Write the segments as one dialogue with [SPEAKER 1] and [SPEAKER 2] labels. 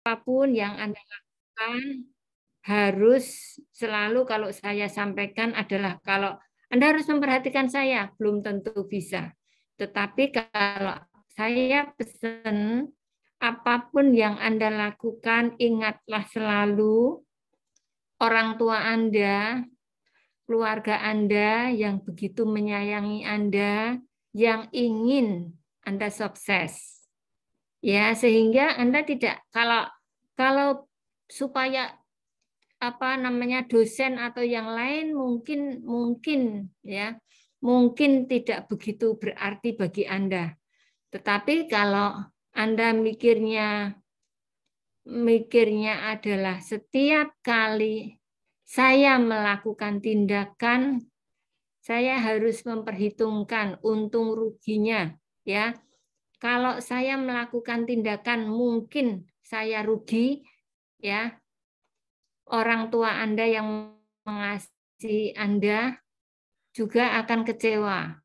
[SPEAKER 1] apapun yang Anda lakukan harus selalu kalau saya sampaikan adalah kalau Anda harus memperhatikan saya, belum tentu bisa. Tetapi kalau saya pesan apapun yang Anda lakukan, ingatlah selalu orang tua Anda, keluarga Anda yang begitu menyayangi Anda, yang ingin Anda sukses. Ya, sehingga Anda tidak kalau supaya apa namanya dosen atau yang lain mungkin ya, mungkin tidak begitu berarti bagi Anda. Tetapi kalau Anda mikirnya adalah setiap kali saya melakukan tindakan, saya harus memperhitungkan untung ruginya, ya. Kalau saya melakukan tindakan mungkin saya rugi, ya. Orang tua Anda yang mengasihi Anda juga akan kecewa,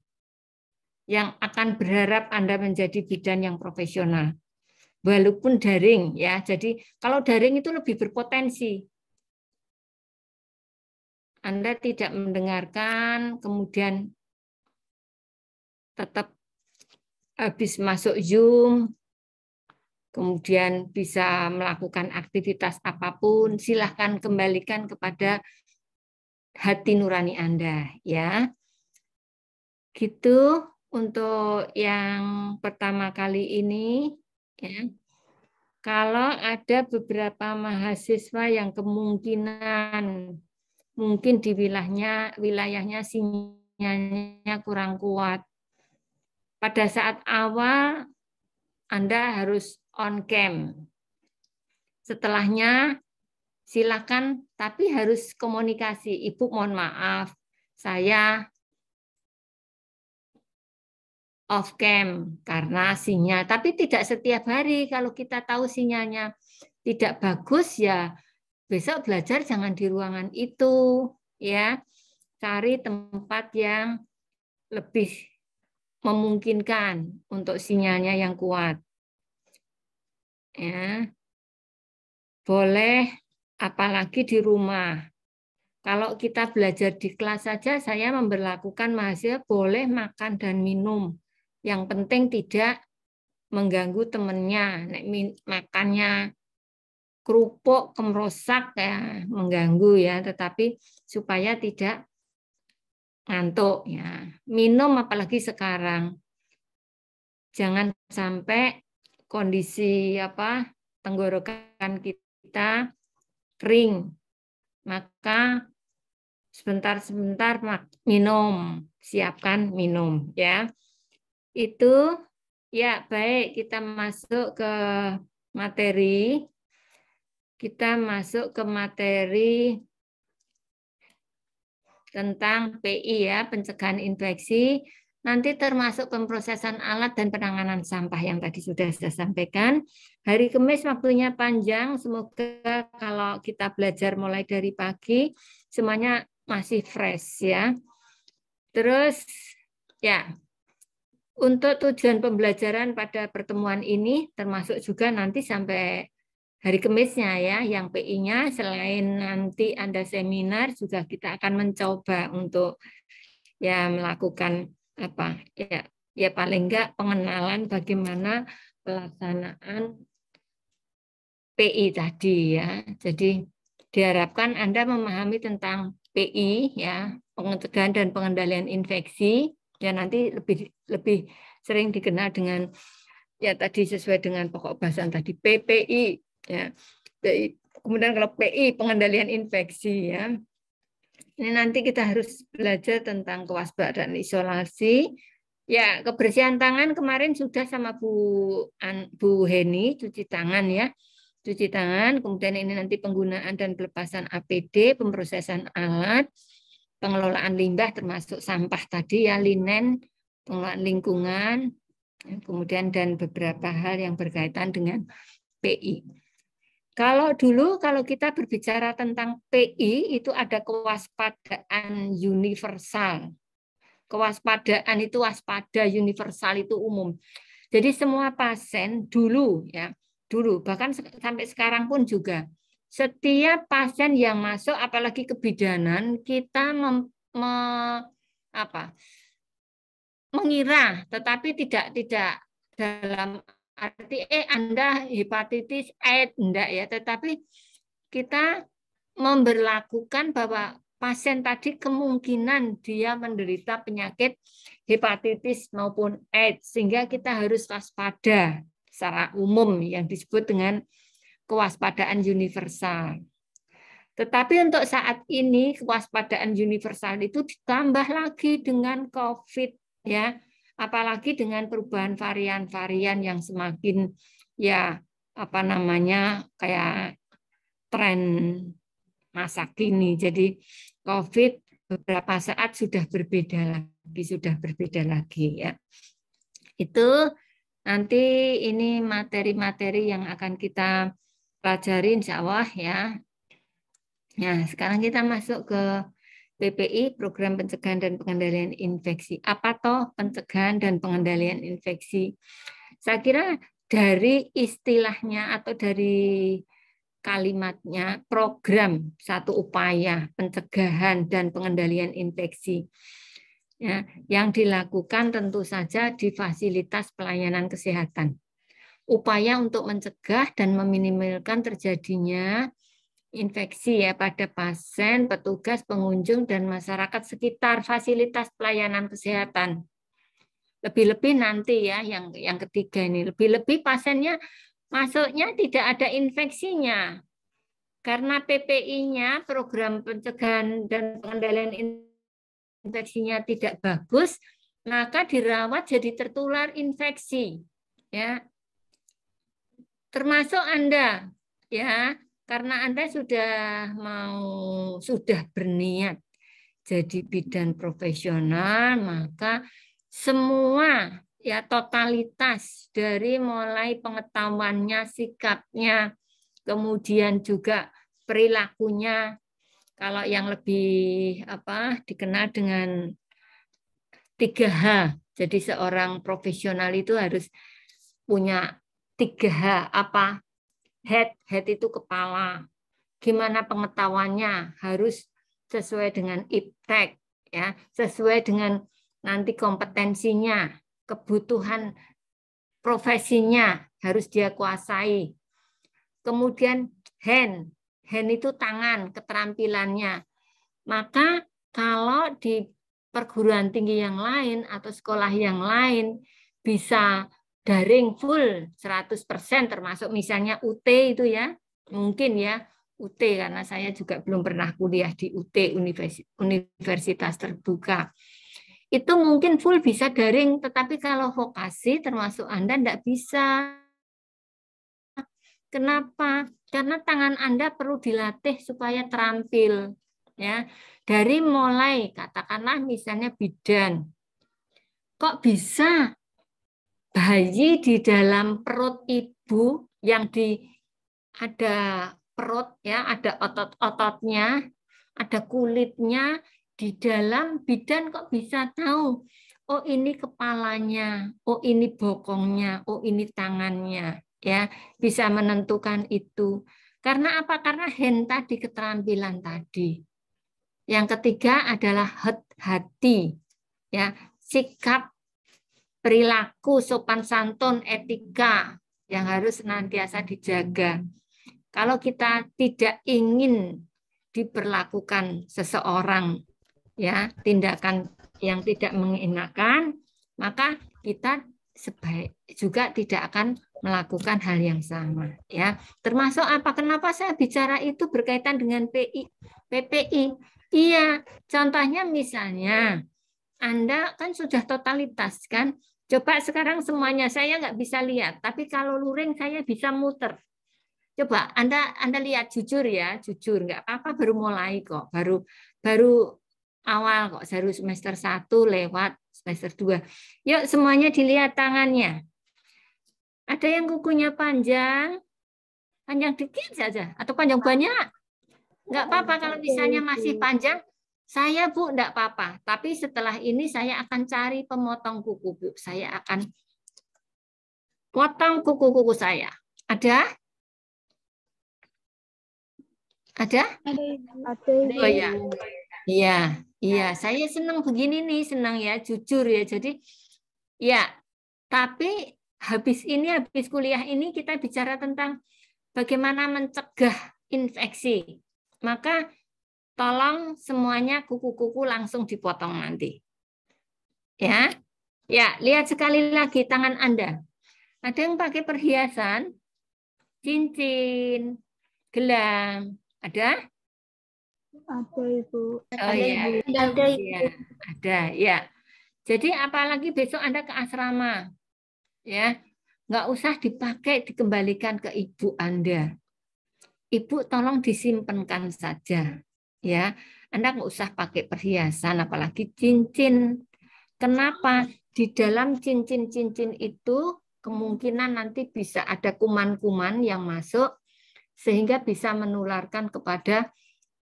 [SPEAKER 1] yang akan berharap Anda menjadi bidan yang profesional. Walaupun daring, ya. Jadi kalau daring itu lebih berpotensi. Anda tidak mendengarkan, kemudian tetap habis masuk Zoom, kemudian bisa melakukan aktivitas apapun, silahkan kembalikan kepada hati nurani Anda, ya. Gitu untuk yang pertama kali ini, ya. Kalau ada beberapa mahasiswa yang kemungkinan mungkin di wilayahnya sinyalnya kurang kuat. Pada saat awal Anda harus on cam. Setelahnya silakan, tapi harus komunikasi. Ibu mohon maaf, saya off cam karena sinyal. Tapi tidak setiap hari. Kalau kita tahu sinyalnya tidak bagus, ya besok belajar jangan di ruangan itu, ya. Cari tempat yang lebih memungkinkan untuk sinyalnya yang kuat. Ya. Boleh apalagi di rumah. Kalau kita belajar di kelas saja, saya memberlakukan mahasiswa boleh makan dan minum. Yang penting tidak mengganggu temannya. Makannya kerupuk, kemerosak ya mengganggu ya, tetapi supaya tidak ngantuk ya. Minum apalagi sekarang. Jangan sampai kondisi tenggorokan kita kering. Maka sebentar-sebentar minum, siapkan minum ya. Itu ya, baik, kita masuk ke materi. Kita masuk ke materi tentang PI ya, pencegahan infeksi. Nanti termasuk pemrosesan alat dan penanganan sampah yang tadi sudah saya sampaikan. Hari Kamis waktunya panjang, semoga kalau kita belajar mulai dari pagi, semuanya masih fresh ya. Terus ya, untuk tujuan pembelajaran pada pertemuan ini, termasuk juga nanti sampai hari Kamisnya ya, yang PI-nya selain nanti Anda seminar, juga kita akan mencoba untuk ya melakukan ya paling enggak pengenalan bagaimana pelaksanaan PI tadi ya. Jadi diharapkan Anda memahami tentang PI ya, pencegahan dan pengendalian infeksi, ya nanti lebih sering dikenal dengan ya tadi sesuai dengan pokok bahasan tadi PPI ya. Kemudian kalau PI pengendalian infeksi ya. Ini nanti kita harus belajar tentang kewaspadaan isolasi. Ya, kebersihan tangan kemarin sudah sama Bu Heni, cuci tangan ya. Cuci tangan, kemudian ini nanti penggunaan dan pelepasan APD, pemrosesan alat, pengelolaan limbah termasuk sampah tadi ya, linen, pengelolaan lingkungan, kemudian dan beberapa hal yang berkaitan dengan PI. Kalau kita berbicara tentang PI itu ada kewaspadaan universal. Kewaspadaan itu waspada, universal itu umum. Jadi semua pasien dulu ya, dulu, bahkan sampai sekarang pun juga. Setiap pasien yang masuk, apalagi kebidanan, kita mengira, tetapi tidak dalam arti Anda hepatitis AIDS, enggak ya, tetapi kita memberlakukan bahwa pasien tadi kemungkinan dia menderita penyakit hepatitis maupun AIDS, sehingga kita harus waspada secara umum yang disebut dengan kewaspadaan universal. Tetapi untuk saat ini kewaspadaan universal itu ditambah lagi dengan COVID, ya, apalagi dengan perubahan varian-varian yang semakin kayak tren masa kini. Jadi COVID beberapa saat sudah berbeda lagi ya. Itu nanti ini materi-materi yang akan kita pelajari insya Allah ya. Nah, sekarang kita masuk ke PPI, Program Pencegahan dan Pengendalian Infeksi. Apa toh pencegahan dan pengendalian infeksi? Saya kira dari istilahnya atau dari kalimatnya, program satu upaya pencegahan dan pengendalian infeksi. Ya, yang dilakukan tentu saja di fasilitas pelayanan kesehatan. Upaya untuk mencegah dan meminimalkan terjadinya infeksi ya pada pasien, petugas, pengunjung, dan masyarakat sekitar fasilitas pelayanan kesehatan. Lebih-lebih nanti ya yang ketiga ini, lebih-lebih pasiennya masuknya tidak ada infeksinya. Karena PPI-nya, program pencegahan dan pengendalian infeksinya tidak bagus, maka dirawat jadi tertular infeksi. Ya. Termasuk Anda ya. Karena Anda sudah berniat jadi bidan profesional, maka semua ya totalitas dari mulai pengetahuannya, sikapnya, kemudian juga perilakunya, kalau yang lebih dikenal dengan 3H. Jadi seorang profesional itu harus punya 3H apa? Head itu kepala. Gimana pengetahuannya harus sesuai dengan iptek ya, sesuai dengan nanti kompetensinya, kebutuhan profesinya harus dia kuasai. Kemudian hand itu tangan, keterampilannya. Maka kalau di perguruan tinggi yang lain atau sekolah yang lain bisa daring full 100% termasuk misalnya UT itu ya, mungkin ya UT karena saya juga belum pernah kuliah di UT Universitas Terbuka. Itu mungkin full bisa daring, tetapi kalau vokasi termasuk Anda tidak bisa. Kenapa? Karena tangan Anda perlu dilatih supaya terampil. Ya, dari mulai katakanlah misalnya bidan. Kok bisa bayi di dalam perut ibu yang ada perut ya, ada otot-ototnya, ada kulitnya, di dalam bidan kok bisa tahu, oh ini kepalanya, oh ini bokongnya, oh ini tangannya, ya bisa menentukan itu. Karena apa? Karena hand tadi, keterampilan tadi. Yang ketiga adalah hati, ya sikap, perilaku, sopan santun, etika yang harus senantiasa dijaga. Kalau kita tidak ingin diperlakukan seseorang ya tindakan yang tidak mengenakan, maka kita juga tidak akan melakukan hal yang sama ya. Termasuk apa? Kenapa saya bicara itu berkaitan dengan PPI? Iya, contohnya misalnya Anda kan sudah totalitas kan. Coba sekarang semuanya saya nggak bisa lihat, tapi kalau luring saya bisa muter. Coba Anda lihat jujur ya, jujur nggak apa-apa, baru mulai kok, baru awal kok, baru semester 1 lewat semester 2. Yuk semuanya dilihat tangannya. Ada yang kukunya panjang dikit saja atau panjang banyak. Nggak apa-apa kalau misalnya masih panjang. Saya Bu, enggak apa-apa. Tapi setelah ini saya akan cari pemotong kuku Bu. Saya akan potong kuku-kuku saya. Ada? Ada?
[SPEAKER 2] Ada Ibu.
[SPEAKER 1] Oh ya, iya, iya. Saya senang begini nih, senang ya, jujur ya. Jadi, ya, tapi habis kuliah ini kita bicara tentang bagaimana mencegah infeksi. Maka tolong semuanya kuku-kuku langsung dipotong nanti. Ya, ya, lihat sekali lagi tangan Anda. Ada yang pakai perhiasan, cincin, gelang, ada?
[SPEAKER 2] Ada Ibu.
[SPEAKER 1] Oh ya,
[SPEAKER 2] Ada Ibu.
[SPEAKER 1] ya, ada ya. Jadi apalagi besok Anda ke asrama, ya, nggak usah dipakai dikembalikan ke ibu Anda. Ibu tolong disimpankan saja, ya. Anda nggak usah pakai perhiasan, apalagi cincin. Kenapa? Di dalam cincin-cincin itu kemungkinan nanti bisa ada kuman-kuman yang masuk sehingga bisa menularkan kepada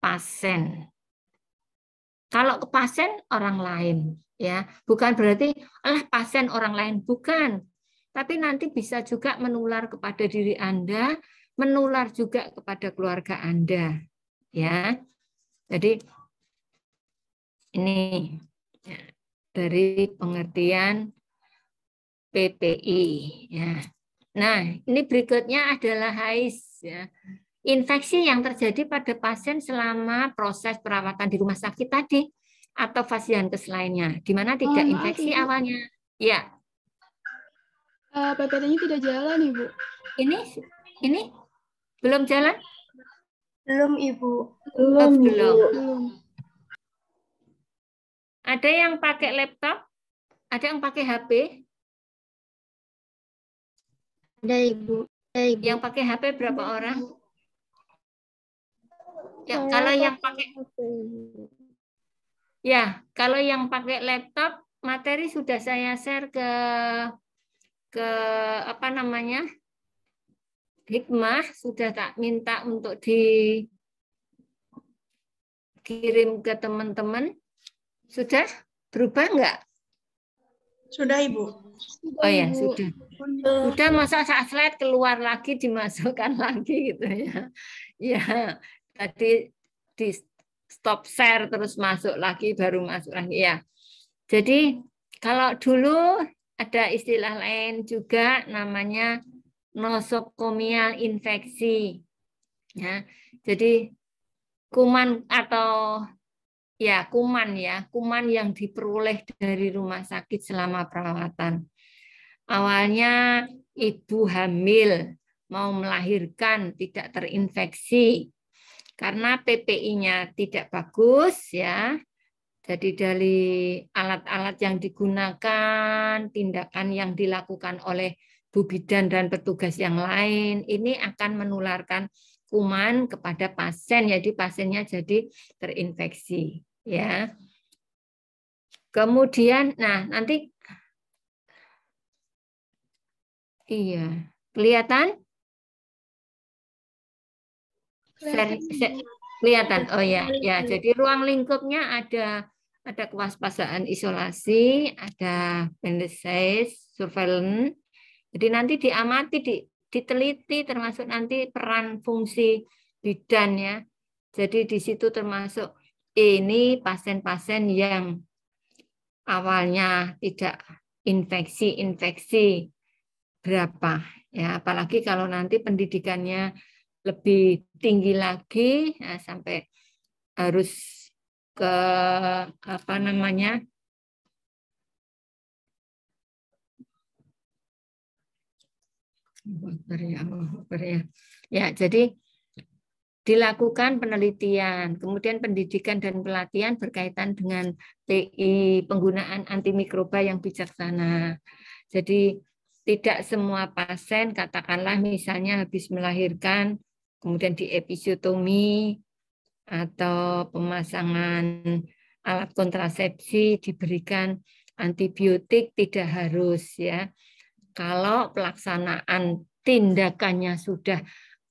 [SPEAKER 1] pasien. Kalau ke pasien orang lain, ya, bukan berarti pasien orang lain, bukan. Tapi nanti bisa juga menular kepada diri Anda, menular juga kepada keluarga Anda, ya. Jadi ini ya, dari pengertian PPI, ya. Nah, ini berikutnya adalah HAIS, ya. Infeksi yang terjadi pada pasien selama proses perawatan di rumah sakit tadi atau fasiankes lainnya, di mana tidak infeksi
[SPEAKER 2] Ibu.
[SPEAKER 1] awalnya. Ya.
[SPEAKER 2] PPT-nya tidak jalan, Ibu.
[SPEAKER 1] Ini belum jalan?
[SPEAKER 2] Belum, Ibu.
[SPEAKER 1] Belum. Ada yang pakai laptop? Ada yang pakai HP?
[SPEAKER 2] Ada, Ibu.
[SPEAKER 1] Yang pakai HP berapa orang? Ya, kalau yang pakai kalau yang pakai laptop, materi sudah saya share ke apa namanya? Hikmah, sudah tak minta untuk dikirim ke teman-teman. Sudah berubah enggak?
[SPEAKER 2] Sudah, Ibu.
[SPEAKER 1] Oh ya, sudah. Sudah, masa saat slide keluar lagi, dimasukkan lagi gitu ya. Ya, tadi di stop share terus masuk lagi, baru masuk lagi ya. Jadi kalau dulu ada istilah lain juga namanya nosokomial infeksi. Ya, jadi kuman atau kuman yang diperoleh dari rumah sakit selama perawatan. Awalnya ibu hamil mau melahirkan tidak terinfeksi karena PPI-nya tidak bagus ya. Jadi dari alat-alat yang digunakan, tindakan yang dilakukan oleh Bu Bidan dan petugas yang lain, ini akan menularkan kuman kepada pasien, jadi pasiennya jadi terinfeksi. Ya. Kemudian, nah nanti, iya, kelihatan? Kelihatan. Oh ya, ya. Jadi ruang lingkupnya ada kewaspadaan isolasi, ada pendesis, surveillance. Jadi nanti diamati, diteliti termasuk nanti peran fungsi bidan ya. Jadi di situ termasuk ini pasien-pasien yang awalnya tidak infeksi berapa ya, apalagi kalau nanti pendidikannya lebih tinggi lagi ya, sampai harus ke apa namanya ya, jadi dilakukan penelitian, kemudian pendidikan dan pelatihan berkaitan dengan PI, penggunaan antimikroba yang bijaksana. Jadi tidak semua pasien, katakanlah misalnya habis melahirkan, kemudian di episiotomi atau pemasangan alat kontrasepsi diberikan antibiotik, tidak harus ya. Kalau pelaksanaan tindakannya sudah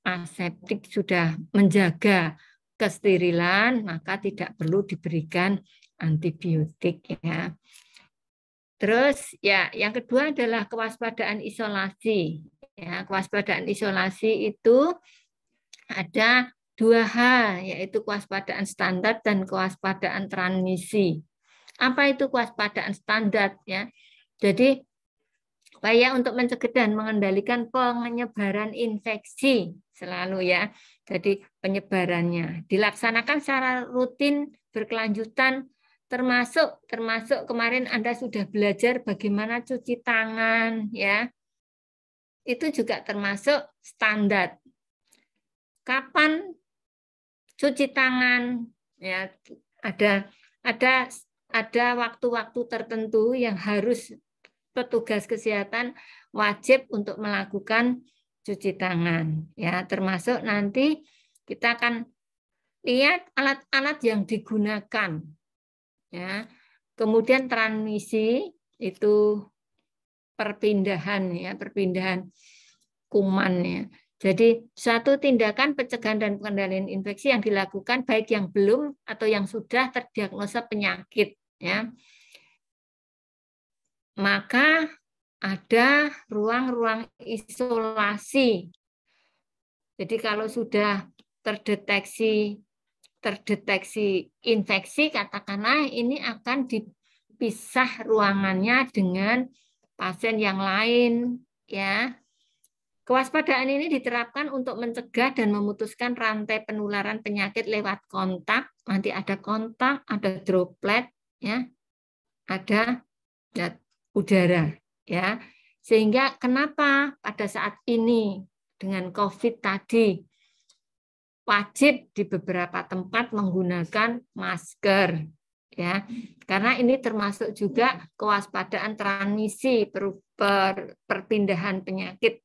[SPEAKER 1] aseptik, sudah menjaga kesterilan, maka tidak perlu diberikan antibiotik ya. Terus ya, yang kedua adalah kewaspadaan isolasi. Ya, kewaspadaan isolasi itu ada dua hal, yaitu kewaspadaan standar dan kewaspadaan transmisi. Apa itu kewaspadaan standar? Ya, jadi upaya untuk mencegah dan mengendalikan penyebaran infeksi selalu ya. Jadi penyebarannya dilaksanakan secara rutin berkelanjutan, termasuk kemarin Anda sudah belajar bagaimana cuci tangan ya. Itu juga termasuk standar. Kapan cuci tangan? Ya, ada waktu-waktu tertentu yang harus petugas kesehatan wajib untuk melakukan cuci tangan. Ya, termasuk nanti kita akan lihat alat-alat yang digunakan. Ya. Kemudian transmisi itu perpindahan kuman ya. Jadi suatu tindakan pencegahan dan pengendalian infeksi yang dilakukan baik yang belum atau yang sudah terdiagnosa penyakit ya. Maka ada ruang-ruang isolasi. Jadi kalau sudah terdeteksi infeksi, katakanlah ini akan dipisah ruangannya dengan pasien yang lain ya. Kewaspadaan ini diterapkan untuk mencegah dan memutuskan rantai penularan penyakit lewat kontak. Nanti ada kontak, ada droplet ya. Ada udara ya. Sehingga kenapa pada saat ini dengan COVID tadi wajib di beberapa tempat menggunakan masker ya, karena ini termasuk juga kewaspadaan transmisi perpindahan penyakit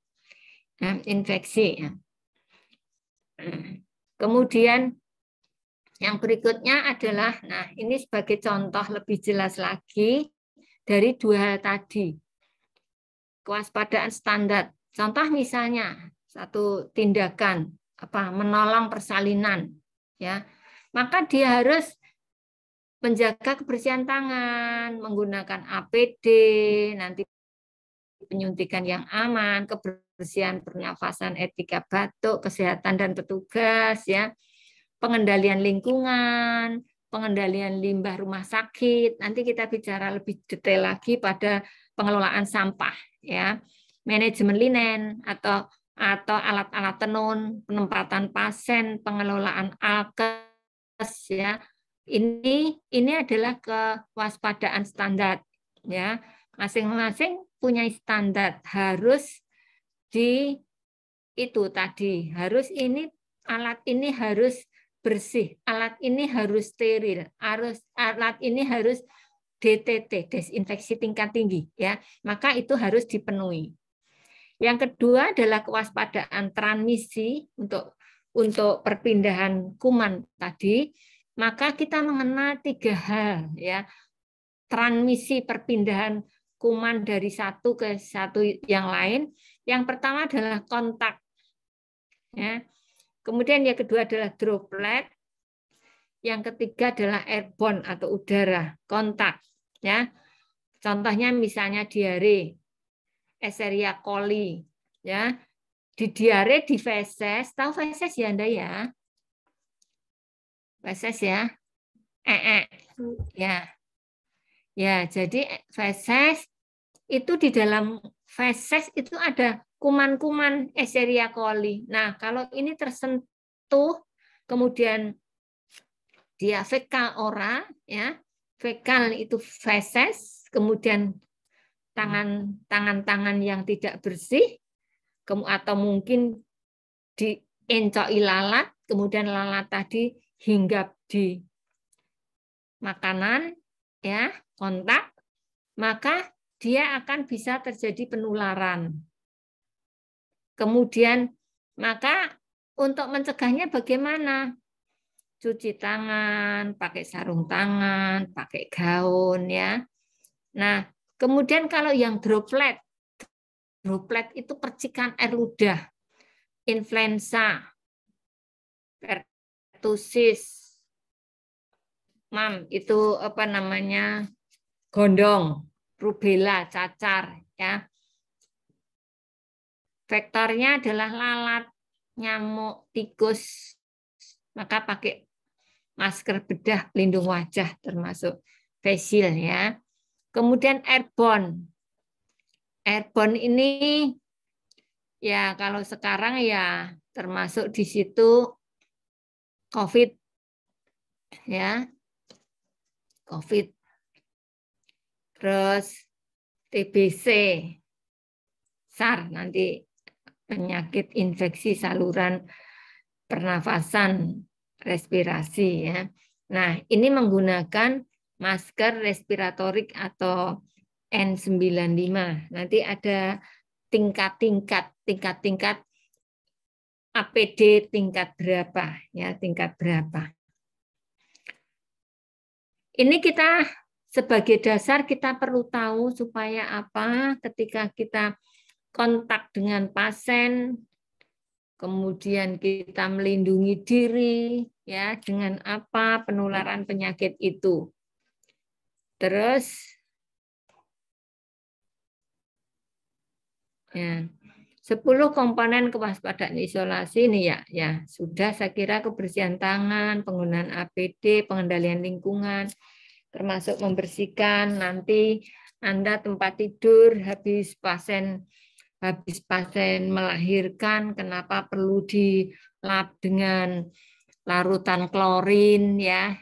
[SPEAKER 1] infeksi ya. Kemudian yang berikutnya adalah, nah ini sebagai contoh lebih jelas lagi dari dua hal tadi, kewaspadaan standar. Contoh misalnya satu tindakan menolong persalinan ya, maka dia harus menjaga kebersihan tangan, menggunakan APD, nanti penyuntikan yang aman, kebersihan pernafasan, etika batuk, kesehatan dan petugas ya, pengendalian lingkungan, pengendalian limbah rumah sakit. Nanti kita bicara lebih detail lagi pada pengelolaan sampah ya, manajemen linen atau alat-alat tenun, penempatan pasien, pengelolaan alkes ya. Ini adalah kewaspadaan standar ya. Masing-masing punya standar, harus harus alat ini harus bersih, alat ini harus steril, alat ini harus DTT, desinfeksi tingkat tinggi ya. Maka itu harus dipenuhi. Yang kedua adalah kewaspadaan transmisi untuk perpindahan kuman tadi. Maka kita mengenal 3 hal ya. Transmisi perpindahan kuman dari satu ke satu yang lain. Yang pertama adalah kontak. Ya. Kemudian yang kedua adalah droplet. Yang ketiga adalah airborne atau udara, kontak. Ya. Contohnya misalnya diare, Escherichia coli, ya. Di diare, di feses, tahu feses ya Anda ya? Feses ya? Ya. Ya, jadi feses itu di dalam feses itu ada kuman-kuman Escherichia coli. Nah, kalau ini tersentuh kemudian dia fekal ora ya. Fekal itu feses, kemudian tangan-tangan yang tidak bersih atau mungkin diencoki lalat, kemudian lalat tadi hinggap di makanan ya, kontak, maka dia akan bisa terjadi penularan. Kemudian maka untuk mencegahnya bagaimana? Cuci tangan, pakai sarung tangan, pakai gaun ya. Nah, kemudian kalau yang droplet itu percikan air ludah, influenza, pertusis, itu gondong, rubella, cacar ya. vektornya adalah lalat, nyamuk, tikus, maka pakai masker bedah pelindung wajah termasuk face shield ya. Kemudian airborne. Airborne ini ya kalau sekarang ya termasuk di situ COVID ya. COVID. Terus TBC. SARS nanti penyakit infeksi saluran pernafasan respirasi ya. Nah, ini menggunakan masker respiratorik atau N95. Nanti ada tingkat-tingkat APD tingkat berapa ya, tingkat berapa. Ini kita sebagai dasar kita perlu tahu supaya apa ketika kita kontak dengan pasien, kemudian kita melindungi diri ya dengan apa penularan penyakit itu. Terus ya 10 komponen kewaspadaan isolasi ini ya sudah saya kira kebersihan tangan, penggunaan APD, pengendalian lingkungan, termasuk membersihkan nanti Anda tempat tidur habis pasien melahirkan, kenapa perlu dilap dengan larutan klorin ya.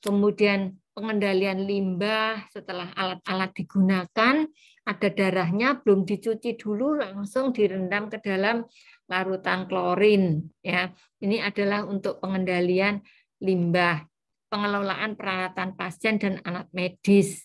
[SPEAKER 1] Kemudian pengendalian limbah setelah alat-alat digunakan, ada darahnya belum dicuci dulu langsung direndam ke dalam larutan klorin ya. Ini adalah untuk pengendalian limbah, pengelolaan peralatan pasien dan alat medis,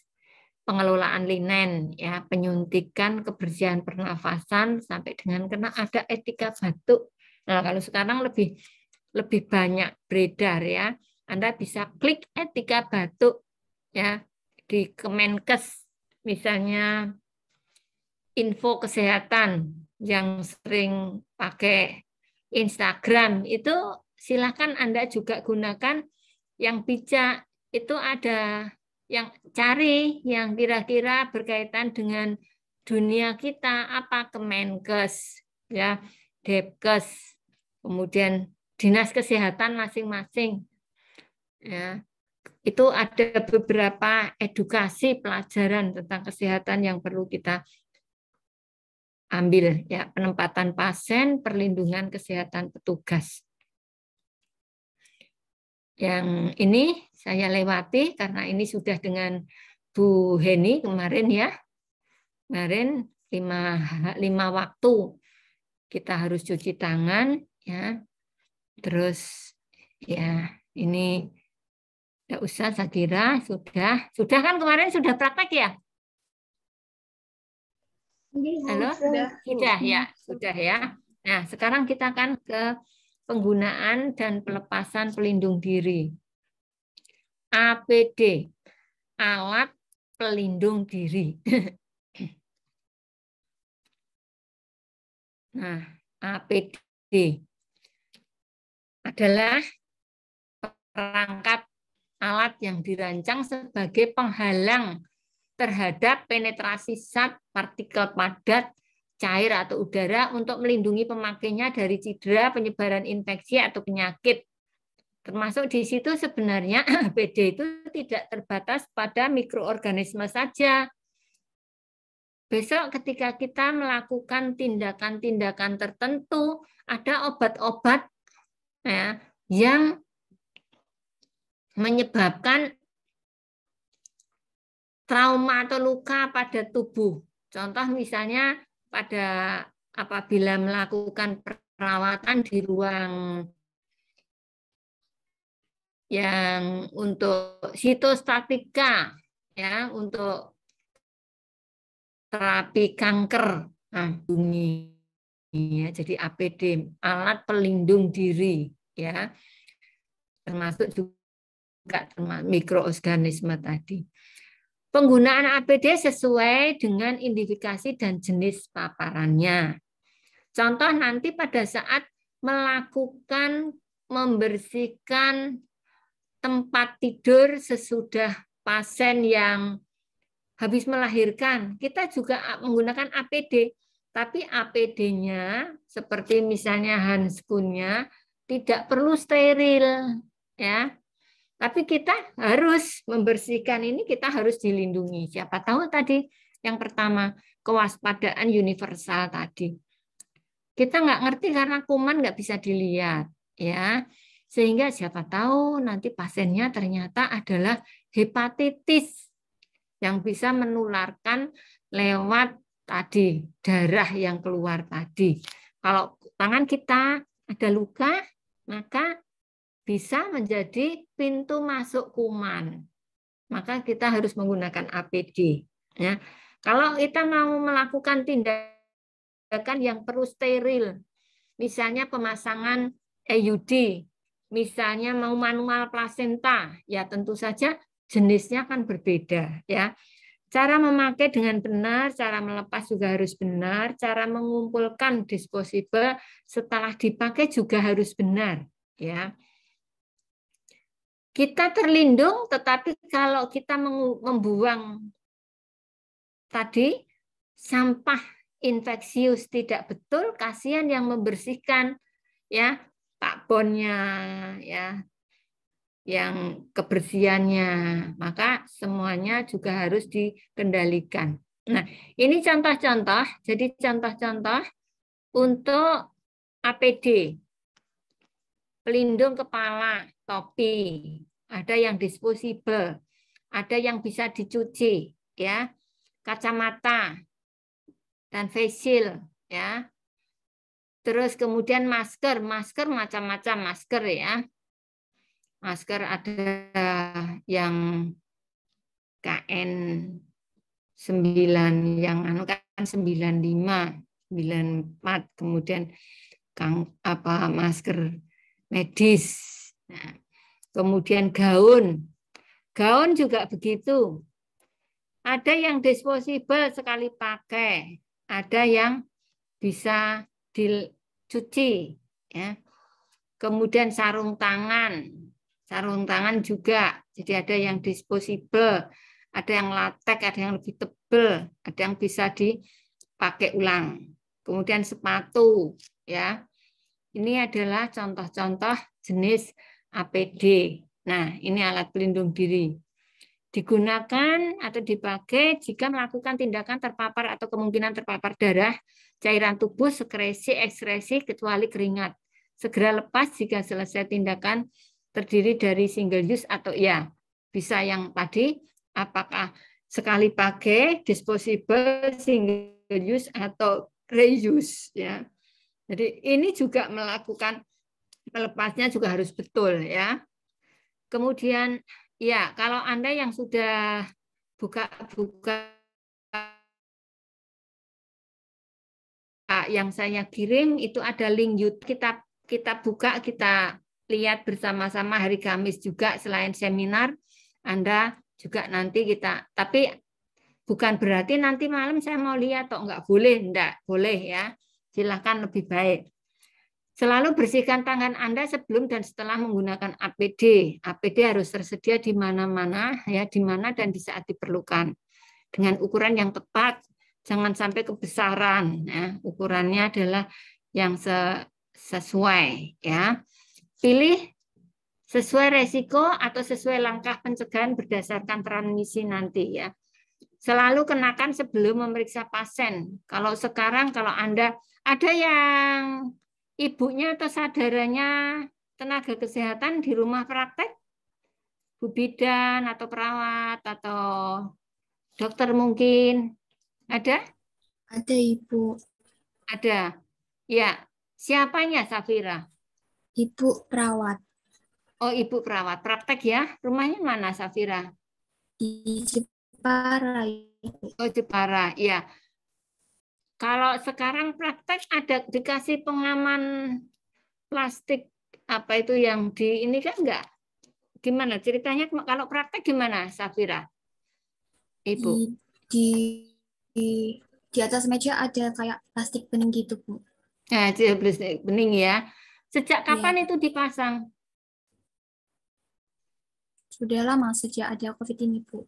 [SPEAKER 1] pengelolaan linen ya, penyuntikan, kebersihan pernafasan sampai dengan kena ada etika batuk. Nah, kalau sekarang lebih banyak beredar ya. Anda bisa klik etika batuk ya di Kemenkes misalnya info kesehatan yang sering pakai Instagram itu silakan Anda juga gunakan yang bijak. Itu ada yang cari yang kira-kira berkaitan dengan dunia kita, apa Kemenkes ya, Depkes, kemudian dinas kesehatan masing-masing ya. Itu ada beberapa edukasi pelajaran tentang kesehatan yang perlu kita ambil ya, penempatan pasien, perlindungan kesehatan petugas. Yang ini saya lewati karena ini sudah dengan Bu Heni kemarin ya. Kemarin 5 waktu kita harus cuci tangan ya. Terus ya ini tidak usah saya kira sudah kan kemarin sudah praktek ya? Halo? Sudah ya. Nah, sekarang kita akan ke penggunaan dan pelepasan pelindung diri. APD, alat pelindung diri. Nah, APD adalah perangkat alat yang dirancang sebagai penghalang terhadap penetrasi zat partikel padat, cair atau udara untuk melindungi pemakainya dari cedera, penyebaran infeksi atau penyakit. Termasuk di situ sebenarnya APD itu tidak terbatas pada mikroorganisme saja. Besok ketika kita melakukan tindakan-tindakan tertentu, ada obat-obat ya, yang menyebabkan trauma atau luka pada tubuh. Contoh misalnya pada apabila melakukan perawatan di ruang yang untuk sitostatika ya, untuk terapi kanker. Nah, bunyi ya, jadi APD, alat pelindung diri ya. Termasuk juga mikroorganisme tadi. Penggunaan APD sesuai dengan identifikasi dan jenis paparannya. Contoh nanti pada saat melakukan membersihkan tempat tidur sesudah pasien yang habis melahirkan, kita juga menggunakan APD. Tapi APD-nya seperti misalnya handscoon-nya tidak perlu steril, ya. Tapi kita harus membersihkan ini, kita harus dilindungi. Siapa tahu tadi yang pertama kewaspadaan universal tadi. Kita nggak ngerti karena kuman nggak bisa dilihat, ya. Sehingga siapa tahu nanti pasiennya ternyata adalah hepatitis yang bisa menularkan lewat tadi darah yang keluar tadi. Kalau tangan kita ada luka, maka bisa menjadi pintu masuk kuman. Maka kita harus menggunakan APD. Ya. Kalau kita mau melakukan tindakan yang perlu steril, misalnya pemasangan IUD, misalnya mau manual plasenta, ya tentu saja jenisnya kan berbeda, ya. Cara memakai dengan benar, cara melepas juga harus benar, cara mengumpulkan disposable setelah dipakai juga harus benar, ya. Kita terlindung, tetapi kalau kita membuang tadi sampah infeksius tidak betul, kasihan yang membersihkan, ya, Pak Bonnya, ya, yang kebersihannya, maka semuanya juga harus dikendalikan. Nah, ini contoh-contoh, jadi contoh-contoh untuk APD, pelindung kepala, topi, ada yang disposable, ada yang bisa dicuci, ya, kacamata dan face shield, ya. Terus kemudian masker, masker macam-macam masker, ya. Masker ada yang KN 9, yang anu kan 95, 94, kemudian masker medis. Nah, kemudian gaun. Gaun juga begitu. Ada yang disposable sekali pakai, ada yang bisa dicuci, ya. Kemudian sarung tangan. Sarung tangan juga, jadi ada yang disposable, ada yang latex, ada yang lebih tebal, ada yang bisa dipakai ulang. Kemudian sepatu, ya. Ini adalah contoh-contoh jenis APD. Nah, ini alat pelindung diri. Digunakan atau dipakai jika melakukan tindakan terpapar atau kemungkinan terpapar darah, cairan tubuh, sekresi, ekskresi, kecuali keringat. Segera lepas jika selesai tindakan terdiri dari single use atau ya bisa yang tadi apakah sekali pakai, disposable, single use atau reuse, ya. Jadi ini juga melakukan melepasnya juga harus betul, ya. Kemudian ya kalau Anda yang sudah buka yang saya kirim itu ada link YouTube, kita buka, kita lihat bersama-sama hari Kamis juga selain seminar, Anda juga nanti kita, tapi bukan berarti nanti malam saya mau lihat atau enggak boleh, enggak boleh, ya. Silakan lebih baik. Selalu bersihkan tangan Anda sebelum dan setelah menggunakan APD. APD harus tersedia di mana-mana, ya, di mana dan di saat diperlukan. Dengan ukuran yang tepat, jangan sampai kebesaran, ya. Ukurannya adalah yang sesuai, ya. Pilih sesuai resiko atau sesuai langkah pencegahan berdasarkan transmisi nanti, ya. Selalu kenakan sebelum memeriksa pasien. Kalau sekarang kalau Anda ada yang ibunya atau saudaranya tenaga kesehatan di rumah praktek, Bu bidan atau perawat atau dokter mungkin ada?
[SPEAKER 2] Ada Ibu.
[SPEAKER 1] Ada. Ya, siapanya Safira?
[SPEAKER 2] Ibu perawat.
[SPEAKER 1] Oh, ibu perawat. Praktek ya? Rumahnya mana Safira?
[SPEAKER 2] Di Jepara.
[SPEAKER 1] Oh, Jepara. Ya. Kalau sekarang praktek ada dikasih pengaman plastik apa itu yang di ini kan enggak? Gimana ceritanya kalau praktek gimana Safira? Ibu.
[SPEAKER 2] Di, di, di atas meja ada kayak plastik bening gitu, Bu.
[SPEAKER 1] Nah, plastik bening ya. Sejak kapan
[SPEAKER 2] Ya.
[SPEAKER 1] itu dipasang?
[SPEAKER 2] Sudah lama sejak ada COVID ini, Bu.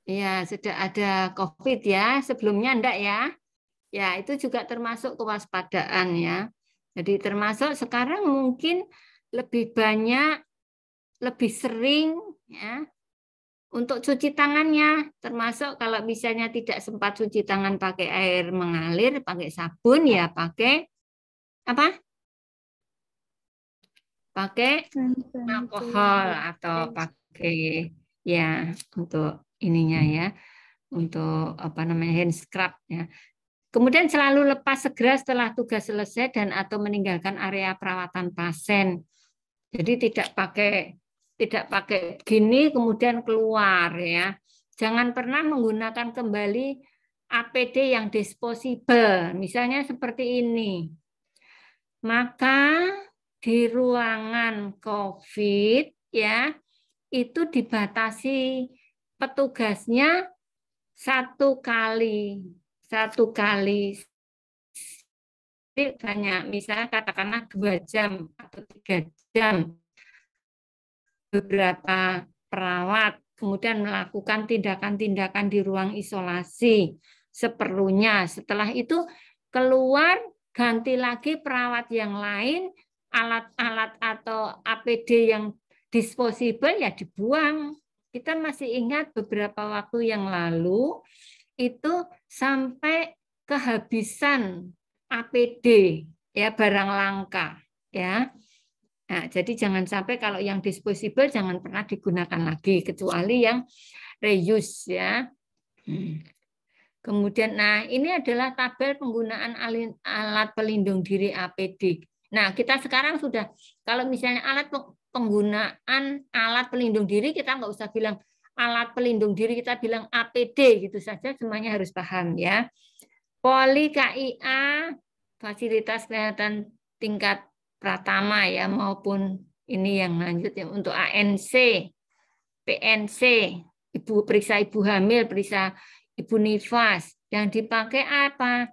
[SPEAKER 1] Ya, sudah ada COVID ya. Sebelumnya enggak ya? Ya, itu juga termasuk kewaspadaan ya. Jadi termasuk sekarang mungkin lebih banyak, lebih sering ya untuk cuci tangannya, termasuk kalau misalnya tidak sempat cuci tangan pakai air mengalir, pakai sabun ya pakai apa? Pakai alkohol atau pakai ya untuk ininya ya, untuk apa namanya hand scrub ya. Kemudian selalu lepas segera setelah tugas selesai dan atau meninggalkan area perawatan pasien. Jadi tidak pakai gini kemudian keluar ya. Jangan pernah menggunakan kembali APD yang disposable, misalnya seperti ini. Maka di ruangan COVID ya itu dibatasi petugasnya satu kali banyak, misalnya katakanlah 2 jam atau 3 jam beberapa perawat, kemudian melakukan tindakan-tindakan di ruang isolasi seperlunya. Setelah itu keluar, ganti lagi perawat yang lain, alat-alat atau APD yang disposable ya dibuang. Kita masih ingat beberapa waktu yang lalu itu sampai kehabisan APD ya, barang langka ya. Nah, jadi jangan sampai kalau yang disposable jangan pernah digunakan lagi kecuali yang reuse ya. Kemudian, nah ini adalah tabel penggunaan alat pelindung diri APD. Nah, kita sekarang sudah kalau misalnya penggunaan alat pelindung diri kita nggak usah bilang alat pelindung diri, kita bilang APD gitu saja, semuanya harus paham ya. Poli KIA fasilitas kesehatan tingkat pratama ya maupun ini yang lanjut ya untuk ANC, PNC, periksa ibu hamil, periksa ibu nifas. Yang dipakai apa?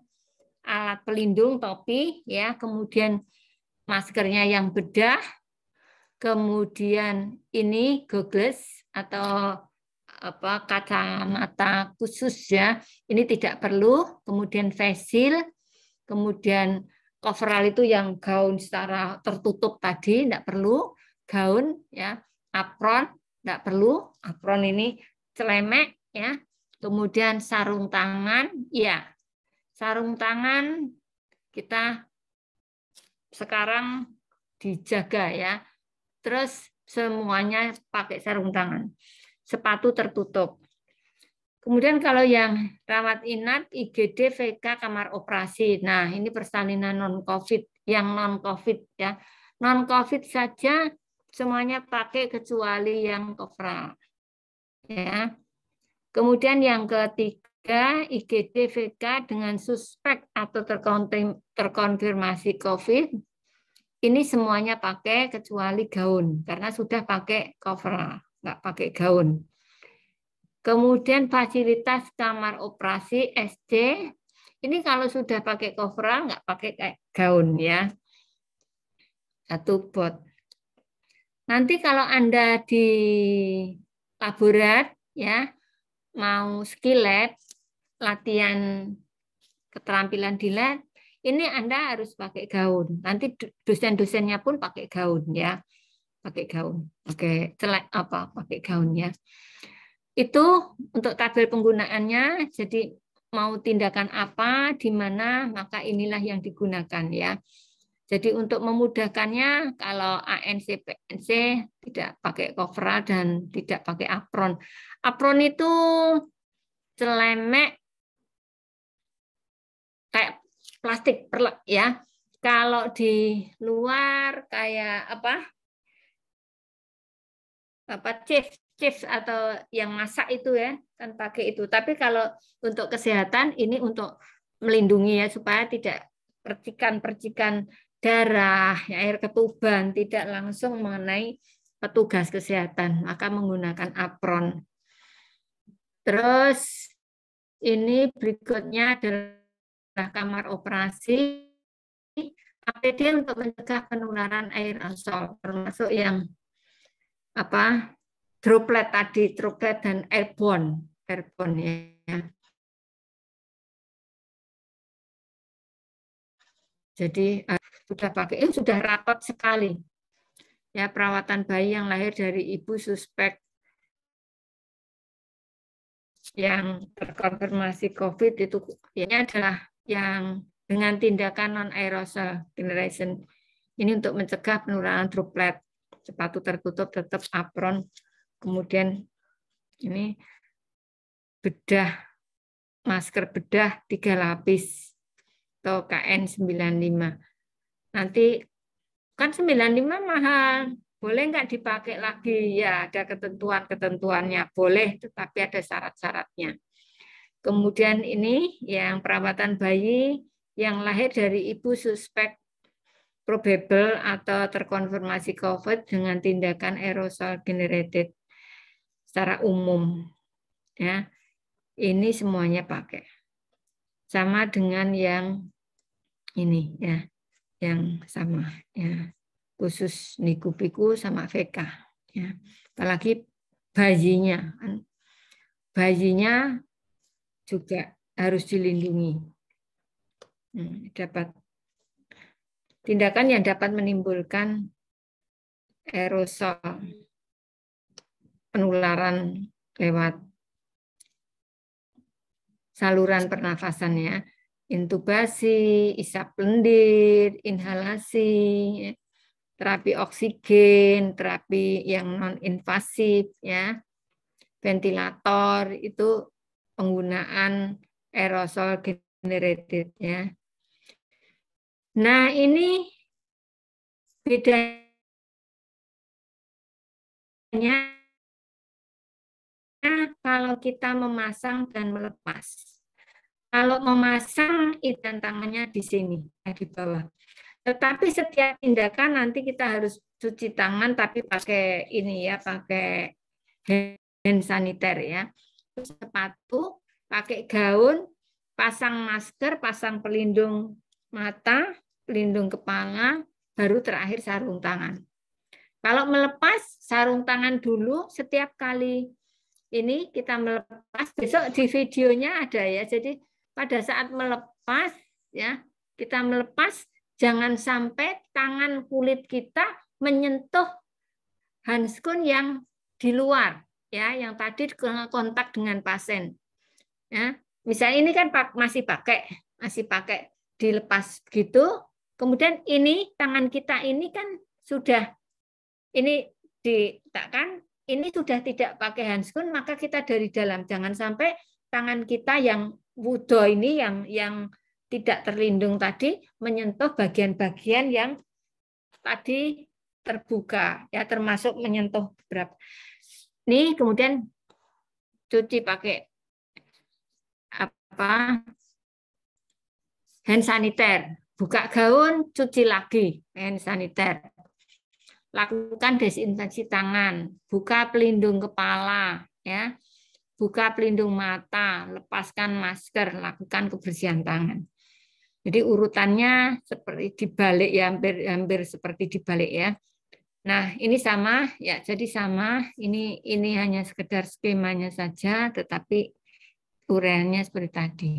[SPEAKER 1] Alat pelindung topi ya, kemudian maskernya yang bedah, kemudian ini goggles atau apa kacamata khusus ya. Ini tidak perlu, kemudian face shield, kemudian coverall itu yang gaun secara tertutup tadi tidak perlu, gaun ya, apron tidak perlu, apron ini celemek ya, kemudian sarung tangan ya, sarung tangan kita sekarang dijaga ya, terus semuanya pakai sarung tangan, sepatu tertutup. Kemudian kalau yang rawat inap, IGD, VK, kamar operasi. Nah, ini persalinan non-COVID, yang non-COVID ya. Non-COVID saja semuanya pakai kecuali yang coverall. Ya. Kemudian yang ketiga, IGD, VK dengan suspek atau terkonfirmasi COVID. Ini semuanya pakai kecuali gaun karena sudah pakai coverall, nggak pakai gaun. Kemudian fasilitas kamar operasi SC, ini kalau sudah pakai coverall nggak pakai kayak gaun ya, satu bot. Nanti kalau Anda di laborat ya mau skill lab, latihan keterampilan di lab, ini Anda harus pakai gaun. Nanti dosen-dosennya pun pakai gaun ya, pakai gaun. Oke, pakai gaun ya. Itu untuk tabel penggunaannya, jadi mau tindakan apa, di mana, maka inilah yang digunakan ya. Jadi untuk memudahkannya, kalau ANC, PNC tidak pakai coverall dan tidak pakai apron. Apron itu celemek kayak plastik ya. Kalau di luar kayak chips atau yang masak itu ya kan pakai itu. Tapi kalau untuk kesehatan ini untuk melindungi ya supaya tidak percikan-percikan darah, ya, air ketuban tidak langsung mengenai petugas kesehatan, maka menggunakan apron. Terus ini berikutnya adalah kamar operasi. APD untuk mencegah penularan aerosol termasuk yang droplet tadi, droplet dan airborne ya. Jadi sudah pakai, sudah rapat sekali. Ya, perawatan bayi yang lahir dari ibu suspek yang terkonfirmasi COVID itu ini adalah yang dengan tindakan non aerosol generation. Ini untuk mencegah penularan droplet. Sepatu tertutup tetap apron. Kemudian ini bedah, masker bedah 3 lapis atau KN95. Nanti kan 95 mahal. Boleh nggak dipakai lagi? Ya, ada ketentuan-ketentuannya. Boleh, tetapi ada syarat-syaratnya. Kemudian ini yang perawatan bayi yang lahir dari ibu suspek probable atau terkonfirmasi COVID dengan tindakan aerosol generated secara umum. Ya, ini semuanya pakai. Sama dengan yang ini ya, yang sama ya. Khusus niku-piku sama VK ya. Apalagi bayinya juga harus dilindungi. Dapat tindakan yang dapat menimbulkan aerosol penularan lewat saluran pernafasan ya. Intubasi, isap lendir, inhalasi, terapi oksigen, terapi yang non-invasif, ya, ventilator, itu penggunaan aerosol generated. Ya. Nah, ini bedanya kalau kita memasang dan melepas. Kalau memasang, ikan tangannya di sini, di bawah. Tetapi setiap tindakan nanti kita harus cuci tangan, tapi pakai ini ya, pakai hand sanitizer ya. Sepatu, pakai gaun, pasang masker, pasang pelindung mata, pelindung kepala, baru terakhir sarung tangan. Kalau melepas, sarung tangan dulu setiap kali ini kita melepas. Besok di videonya ada ya. Jadi pada saat melepas ya, kita melepas, jangan sampai tangan kulit kita menyentuh handskun yang di luar, ya, yang tadi kontak dengan pasien. Ya, misalnya ini kan masih pakai dilepas gitu. Kemudian ini tangan kita ini kan sudah ini diletakkan, ini sudah tidak pakai handskun, maka kita dari dalam, jangan sampai tangan kita yang wudhu ini yang tidak terlindung tadi menyentuh bagian-bagian yang tadi terbuka ya, termasuk menyentuh beberapa. Nih kemudian cuci pakai hand sanitizer, buka gaun, cuci lagi hand sanitizer. Lakukan desinfeksi tangan, buka pelindung kepala ya. Buka pelindung mata, lepaskan masker, lakukan kebersihan tangan. Jadi urutannya seperti dibalik ya, hampir seperti dibalik ya. Nah, ini sama ya, jadi sama. Ini hanya sekedar skemanya saja, tetapi uraiannya seperti tadi.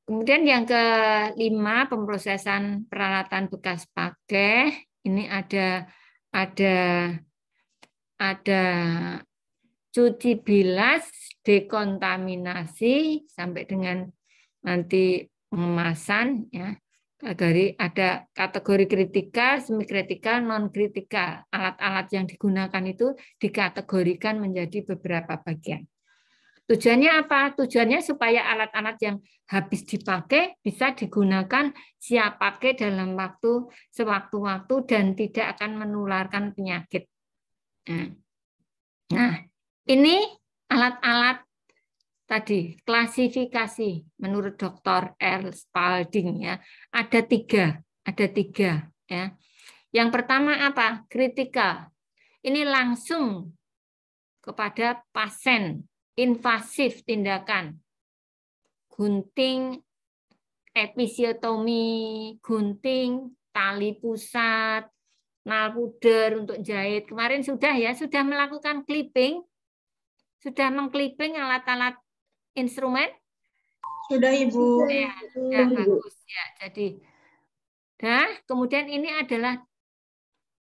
[SPEAKER 1] Kemudian yang kelima, pemrosesan peralatan bekas pakai. Ini ada cuci bilas, dekontaminasi sampai dengan nanti pengemasan ya. Ada kategori kritikal, semi kritikal, non kritikal. Alat-alat yang digunakan itu dikategorikan menjadi beberapa bagian. Tujuannya apa? Tujuannya supaya alat-alat yang habis dipakai bisa digunakan siap pakai dalam waktu sewaktu-waktu dan tidak akan menularkan penyakit. Nah, ini alat-alat tadi klasifikasi menurut Dr. R. Spalding ya, ada tiga ya. Yang pertama apa? Kritikal. Ini langsung kepada pasien, invasif tindakan, gunting, episiotomi, gunting, tali pusat, nalpuder untuk jahit. Kemarin sudah melakukan clipping, sudah mengclipping alat-alat instrumen?
[SPEAKER 2] Sudah, Ibu.
[SPEAKER 1] Ya, bagus ya. Jadi Dan kemudian ini adalah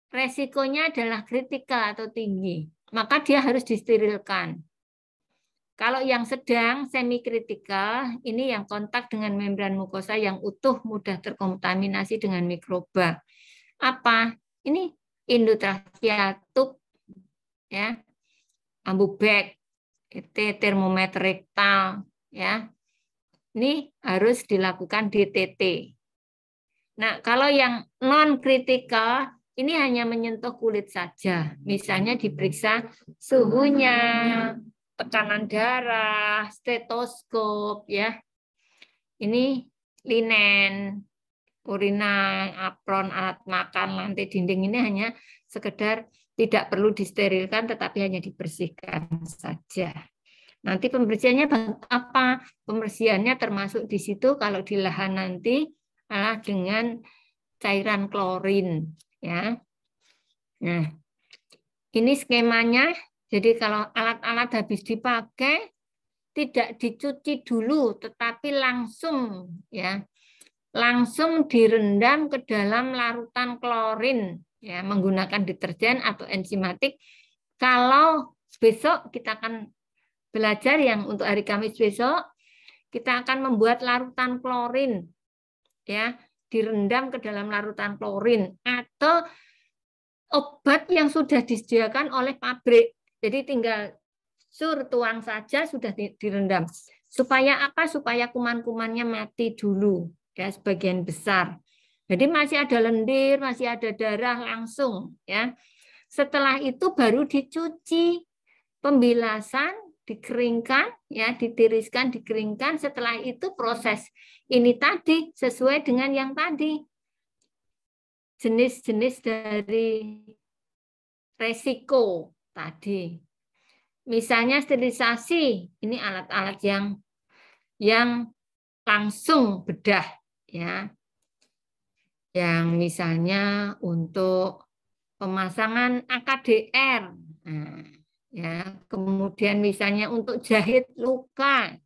[SPEAKER 1] resikonya adalah kritikal atau tinggi, maka dia harus disterilkan. Kalau yang sedang semi kritikal, ini yang kontak dengan membran mukosa yang utuh mudah terkontaminasi dengan mikroba. Apa? Ini endotracheal tube, ya, ambubek, termometer rektal, ya. Ini harus dilakukan DTT. Nah, kalau yang non kritikal ini hanya menyentuh kulit saja. Misalnya diperiksa suhunya, tekanan darah, stetoskop, ya. Ini linen, urina, apron, alat makan, lantai dinding ini hanya sekedar tidak perlu disterilkan, tetapi hanya dibersihkan saja. Nanti pembersihannya apa? Pembersihannya termasuk di situ kalau di lahan nanti adalah dengan cairan klorin, ya. Nah, ini skemanya. Jadi kalau alat-alat habis dipakai tidak dicuci dulu, tetapi langsung, ya, langsung direndam ke dalam larutan klorin, ya, menggunakan deterjen atau enzimatik. Kalau besok kita akan belajar yang untuk hari Kamis besok, kita akan membuat larutan klorin, ya, direndam ke dalam larutan klorin atau obat yang sudah disediakan oleh pabrik. Jadi tinggal tuang saja sudah direndam. Supaya apa? Supaya kuman-kumannya mati dulu, ya, sebagian besar. Jadi masih ada lendir, masih ada darah langsung, ya. Setelah itu baru dicuci, pembilasan, dikeringkan, ya, ditiriskan, dikeringkan. Setelah itu proses ini tadi sesuai dengan yang tadi. Jenis-jenis dari resiko tadi. Misalnya sterilisasi, ini alat-alat yang langsung bedah, ya. Yang misalnya untuk pemasangan AKDR, nah, ya. Kemudian misalnya untuk jahit luka,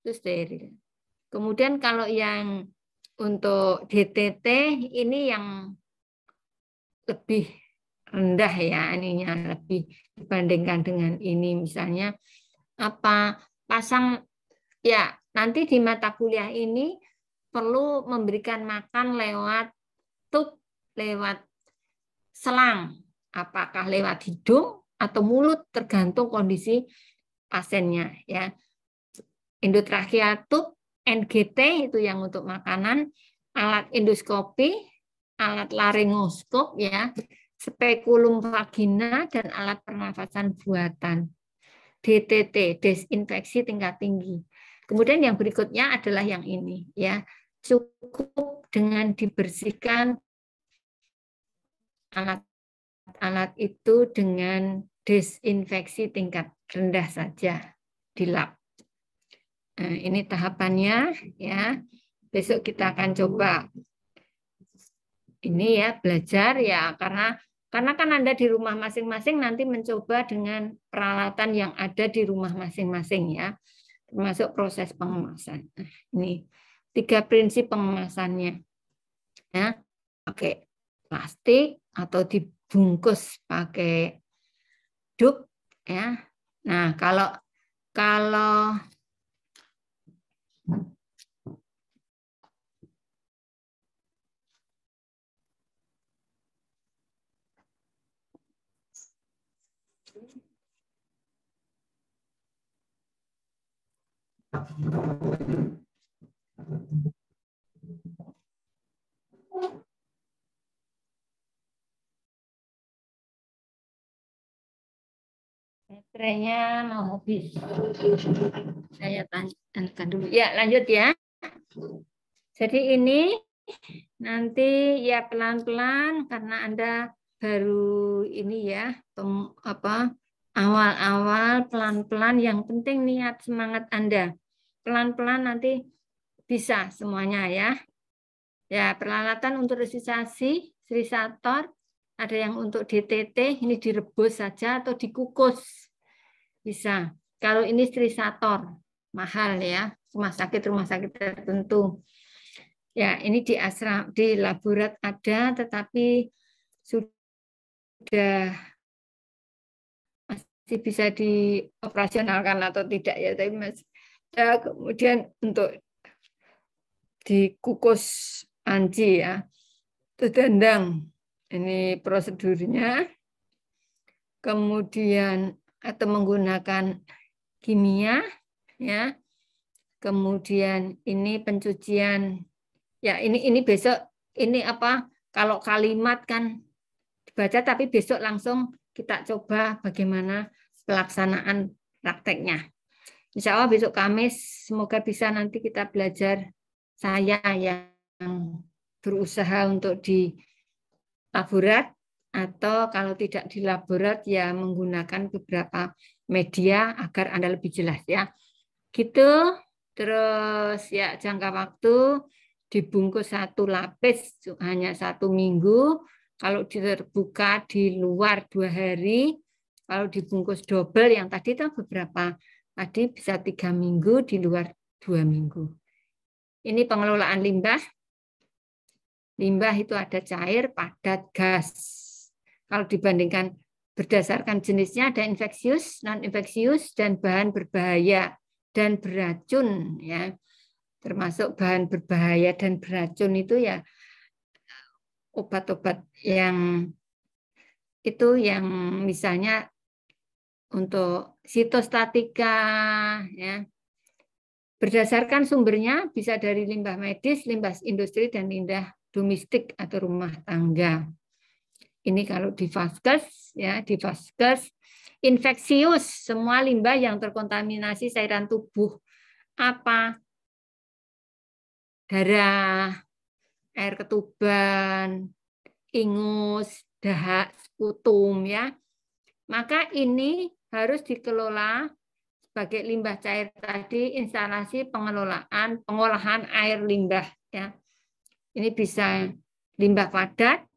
[SPEAKER 1] itu steril. Kemudian kalau yang untuk DTT ini yang lebih rendah, ya, ininya lebih dibandingkan dengan ini. Misalnya apa, pasang, ya, nanti di mata kuliah ini perlu memberikan makan lewat tub, lewat selang, apakah lewat hidung atau mulut tergantung kondisi pasiennya, ya. Endotracheal tube, NGT itu yang untuk makanan, alat endoskopi, alat laryngoskop, ya, spekulum vagina, dan alat pernafasan buatan. DTT, desinfeksi tingkat tinggi. Kemudian yang berikutnya adalah yang ini, ya. Cukup dengan dibersihkan alat-alat itu dengan desinfeksi tingkat rendah saja di lab. Nah, ini tahapannya, ya. Besok kita akan coba ini, ya, belajar, ya, karena kan Anda di rumah masing-masing nanti mencoba dengan peralatan yang ada di rumah masing-masing, ya, termasuk proses pengemasan. Nah, ini 3 prinsip pengemasannya, ya, pakai plastik atau dibungkus pakai dup, ya. Nah, kalau baterainya mau habis. Saya tanyakan dulu. Ya, lanjut, ya. Jadi ini nanti, ya, pelan-pelan karena Anda baru ini, ya, awal-awal, pelan-pelan. Yang penting niat semangat Anda. Pelan-pelan nanti bisa semuanya, ya. Ya, peralatan untuk resusitasi, sterilisator, ada yang untuk DTT, ini direbus saja atau dikukus. Bisa. Kalau ini sterilisator, mahal, ya. Rumah sakit tertentu. Ya, ini di laborat ada, tetapi sudah masih bisa dioperasionalkan atau tidak ya. Tapi ya, kemudian untuk dikukus anji ya, dandang. Ini prosedurnya. Kemudian atau menggunakan kimia ya. Kemudian ini pencucian ya, ini besok ini apa, kalau kalimat kan dibaca tapi besok langsung kita coba bagaimana pelaksanaan prakteknya. Insya Allah besok Kamis semoga bisa nanti kita belajar, saya yang berusaha untuk di laborat, atau kalau tidak di laborat ya menggunakan beberapa media agar Anda lebih jelas ya. Gitu. Terus ya jangka waktu dibungkus 1 lapis hanya 1 minggu. Kalau terbuka di luar 2 hari. Kalau dibungkus double yang tadi itu beberapa. Tadi bisa 3 minggu, di luar 2 minggu. Ini pengelolaan limbah. Limbah itu ada cair, padat, gas. Kalau dibandingkan berdasarkan jenisnya ada infeksius, non-infeksius, dan bahan berbahaya dan beracun ya. Termasuk bahan berbahaya dan beracun itu ya obat-obat yang itu yang misalnya untuk sitostatika ya. Berdasarkan sumbernya bisa dari limbah medis, limbah industri, dan limbah domestik atau rumah tangga. Ini kalau di vaskes ya, di vaskes infeksius, semua limbah yang terkontaminasi cairan tubuh. Apa? Darah, air ketuban, ingus, dahak, sputum ya. Maka ini harus dikelola sebagai limbah cair tadi, instalasi pengolahan air limbah ya. Ini bisa limbah padat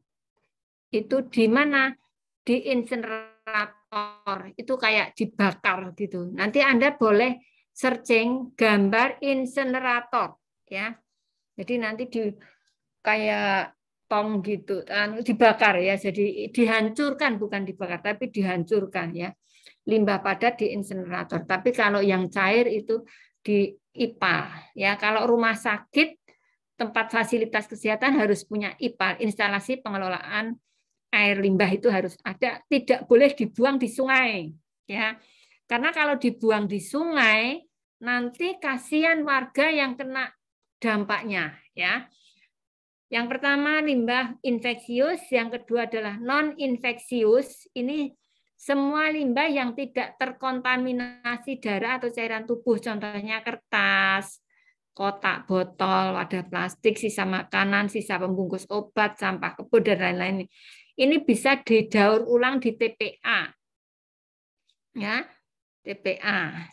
[SPEAKER 1] itu di mana? Di insinerator. Itu kayak dibakar gitu. Nanti Anda boleh searching gambar insinerator ya. Jadi nanti kayak tong gitu, dibakar ya. Jadi dihancurkan, bukan dibakar, tapi dihancurkan ya. Limbah padat di insinerator. Tapi kalau yang cair itu di IPAL ya. Kalau rumah sakit, tempat fasilitas kesehatan harus punya IPAL, instalasi pengelolaan air limbah itu harus ada. Tidak boleh dibuang di sungai ya. Karena kalau dibuang di sungai nanti kasihan warga yang kena dampaknya ya. Yang pertama limbah infeksius, yang kedua adalah non-infeksius. Ini semua limbah yang tidak terkontaminasi darah atau cairan tubuh, contohnya kertas, kotak botol, wadah plastik, sisa makanan, sisa pembungkus obat, sampah kebun, dan lain-lain. Ini bisa didaur ulang di TPA. Ya, TPA.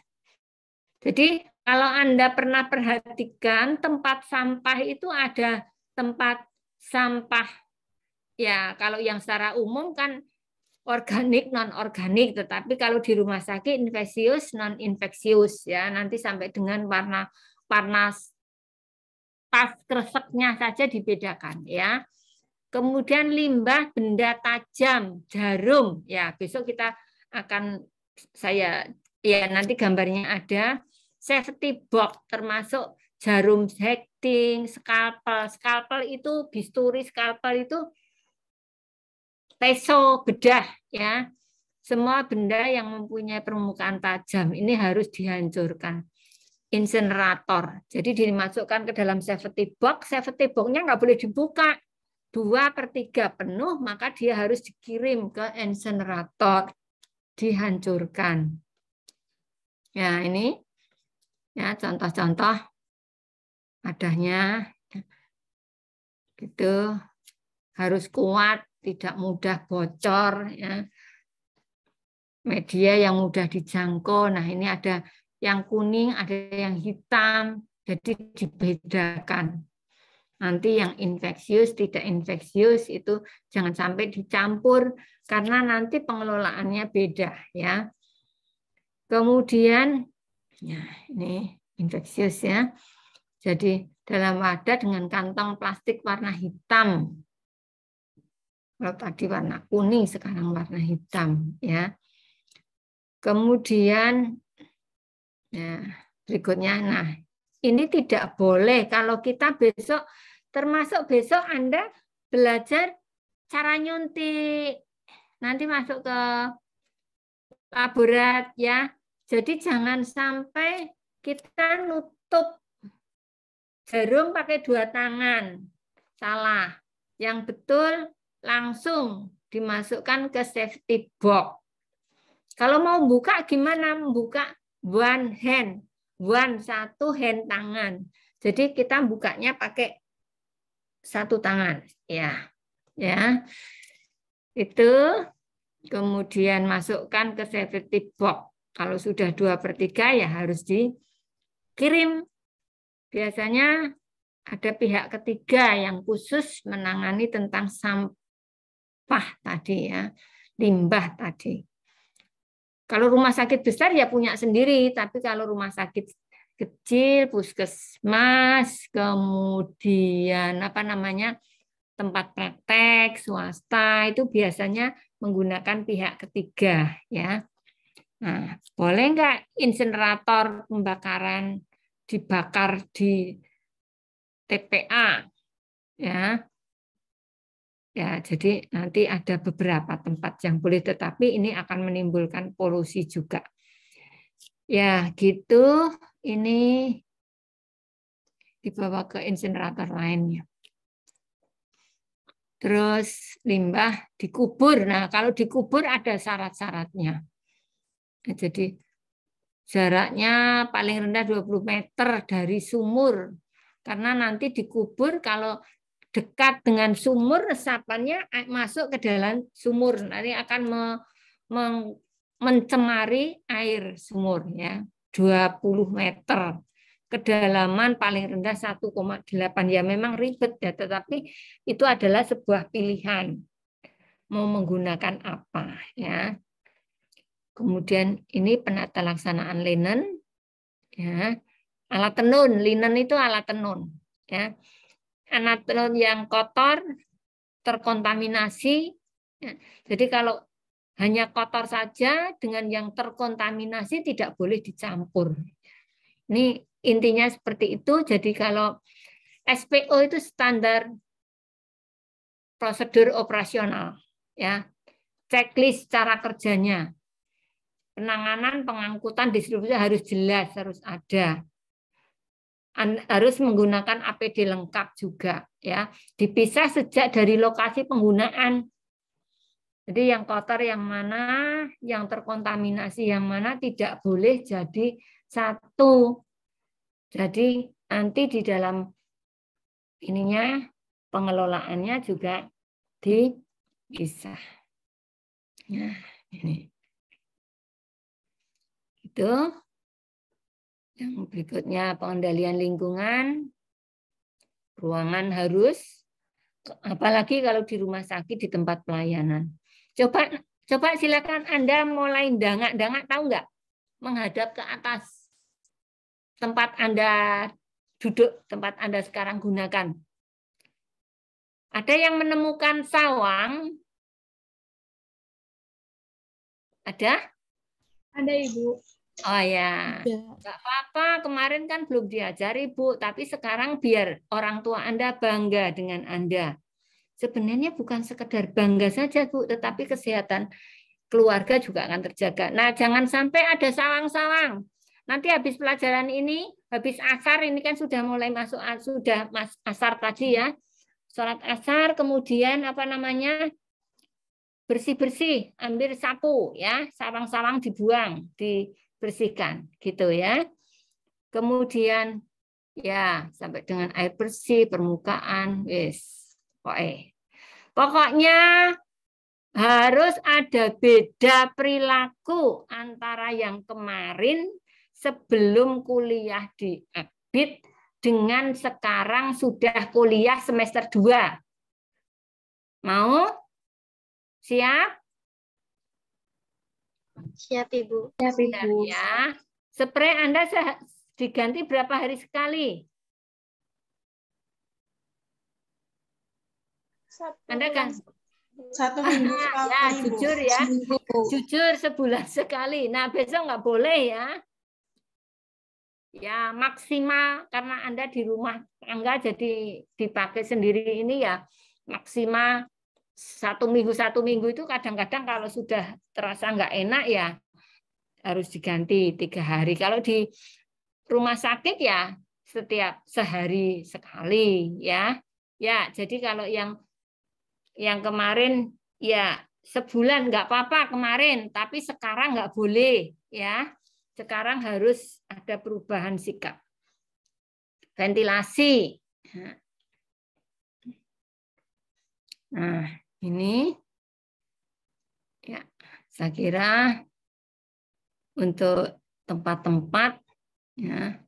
[SPEAKER 1] Jadi kalau Anda pernah perhatikan tempat sampah itu ada tempat sampah ya, kalau yang secara umum kan organik, non organik, tetapi kalau di rumah sakit infeksius, non infeksius ya, nanti sampai dengan warna pas kreseknya saja dibedakan ya. Kemudian limbah benda tajam, jarum ya, besok kita akan ya nanti gambarnya ada. Safety box termasuk jarum hekting, skalpel. Skalpel itu bisturi, skalpel itu peso, bedah ya. Semua benda yang mempunyai permukaan tajam ini harus dihancurkan. Insinerator. Jadi dimasukkan ke dalam safety box. Safety box-nya nggak boleh dibuka. 2/3 penuh, maka dia harus dikirim ke insinerator. Dihancurkan. Ya, ini ya contoh-contoh adanya gitu, harus kuat, tidak mudah bocor ya. Media yang mudah dijangkau. Nah, ini ada yang kuning, ada yang hitam, jadi dibedakan. Nanti yang infeksius, tidak infeksius itu jangan sampai dicampur karena nanti pengelolaannya beda ya. Kemudian ya ini infeksius ya. Jadi dalam wadah dengan kantong plastik warna hitam. Kalau tadi warna kuning, sekarang warna hitam, ya. Kemudian, ya, berikutnya, nah, ini tidak boleh kalau kita besok, termasuk besok Anda belajar cara nyuntik. Nanti masuk ke laborat, ya. Jadi jangan sampai kita nutup jarum pakai 2 tangan. Salah. Yang betul langsung dimasukkan ke safety box. Kalau mau buka gimana? Membuka one hand. Satu hand tangan. Jadi kita bukanya pakai 1 tangan. Ya. Itu. Kemudian masukkan ke safety box. Kalau sudah 2/3 ya harus dikirim. Biasanya ada pihak ketiga yang khusus menangani tentang sampah tadi, ya, limbah tadi. Kalau rumah sakit besar ya punya sendiri, tapi kalau rumah sakit kecil, puskesmas, kemudian tempat praktek swasta itu biasanya menggunakan pihak ketiga, ya. Nah, boleh nggak insinerator pembakaran dibakar di TPA, ya. Ya, jadi nanti ada beberapa tempat yang boleh, tetapi ini akan menimbulkan polusi juga. Ya, gitu. Ini dibawa ke insinerator lainnya. Terus limbah dikubur. Nah, kalau dikubur ada syarat-syaratnya. Nah, jadi jaraknya paling rendah 20 meter dari sumur. Karena nanti dikubur kalau dekat dengan sumur, resapannya masuk ke dalam sumur. Nanti akan mencemari air sumur, ya. 20 meter. Kedalaman paling rendah 1,8. Ya memang ribet ya, tetapi itu adalah sebuah pilihan. Mau menggunakan apa, ya. Kemudian ini penata laksanaan linen, ya. Alat tenun, linen itu alat tenun, ya. Alat tenun yang kotor terkontaminasi. Ya. Jadi kalau hanya kotor saja dengan yang terkontaminasi tidak boleh dicampur. Ini intinya seperti itu. Jadi kalau SPO itu standar prosedur operasional, ya. Checklist cara kerjanya. Penanganan, pengangkutan, distribusi harus jelas, harus ada. Harus menggunakan APD lengkap juga, ya. Dipisah sejak dari lokasi penggunaan. Jadi yang kotor yang mana, yang terkontaminasi yang mana tidak boleh jadi satu. Jadi nanti di dalam ininya pengelolaannya juga dipisah. Nah, ini. Itu. Yang berikutnya pengendalian lingkungan, ruangan harus, apalagi kalau di rumah sakit di tempat pelayanan. Coba silakan Anda mulai dangak-dangak, tahu nggak? Menghadap ke atas tempat Anda duduk, tempat Anda sekarang gunakan. Ada yang menemukan sawang? Ada?
[SPEAKER 2] Ada, Ibu.
[SPEAKER 1] Oh ya, nggak apa-apa. Kemarin kan belum diajari, Bu. Tapi sekarang biar orang tua Anda bangga dengan Anda. Sebenarnya bukan sekedar bangga saja, Bu, tetapi kesehatan keluarga juga akan terjaga. Nah, jangan sampai ada sawang-sawang. Nanti habis pelajaran ini, habis asar, ini kan sudah mulai masuk, sudah asar tadi, ya. Sholat asar, kemudian bersih-bersih, ambil sapu, ya, sawang-sawang dibuang, dibersihkan, gitu ya. Kemudian ya sampai dengan air bersih, permukaan, wis, pokoknya harus ada beda perilaku antara yang kemarin sebelum kuliah di Akbit dengan sekarang sudah kuliah semester 2. Mau? Siap?
[SPEAKER 2] Siap, Ibu.
[SPEAKER 3] Siap, Ibu.
[SPEAKER 1] Ya. Spray Anda diganti berapa hari sekali? Anda kan
[SPEAKER 3] 1 minggu sekali,
[SPEAKER 1] ya
[SPEAKER 3] Bu.
[SPEAKER 1] jujur ya,
[SPEAKER 2] Seminggu.
[SPEAKER 1] jujur sebulan sekali. Nah besok nggak boleh ya. Ya maksimal karena Anda di rumah tangga jadi dipakai sendiri ini ya maksimal 1 minggu itu kadang-kadang kalau sudah terasa nggak enak ya harus diganti 3 hari. Kalau di rumah sakit ya setiap sehari sekali ya. Ya jadi kalau yang kemarin ya sebulan nggak apa-apa kemarin, tapi sekarang nggak boleh ya. Sekarang harus ada perubahan sikap. Ventilasi. Nah, ini ya saya kira untuk tempat-tempat ya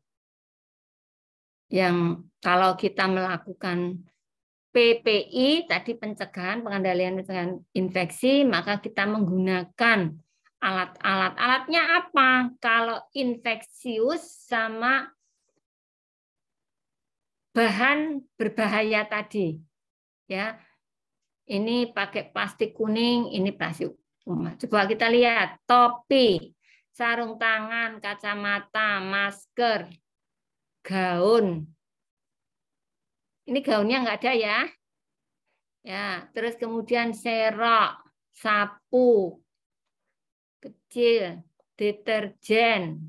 [SPEAKER 1] yang kalau kita melakukan PPI tadi pencegahan pengendalian pencegahan infeksi, maka kita menggunakan alatnya apa? Kalau infeksius sama bahan berbahaya tadi, ya. Ini pakai plastik kuning, ini plastik ungu. Coba kita lihat topi, sarung tangan, kacamata, masker, gaun. Ini gaunnya nggak ada ya. Ya, terus kemudian serok, sapu kecil, deterjen,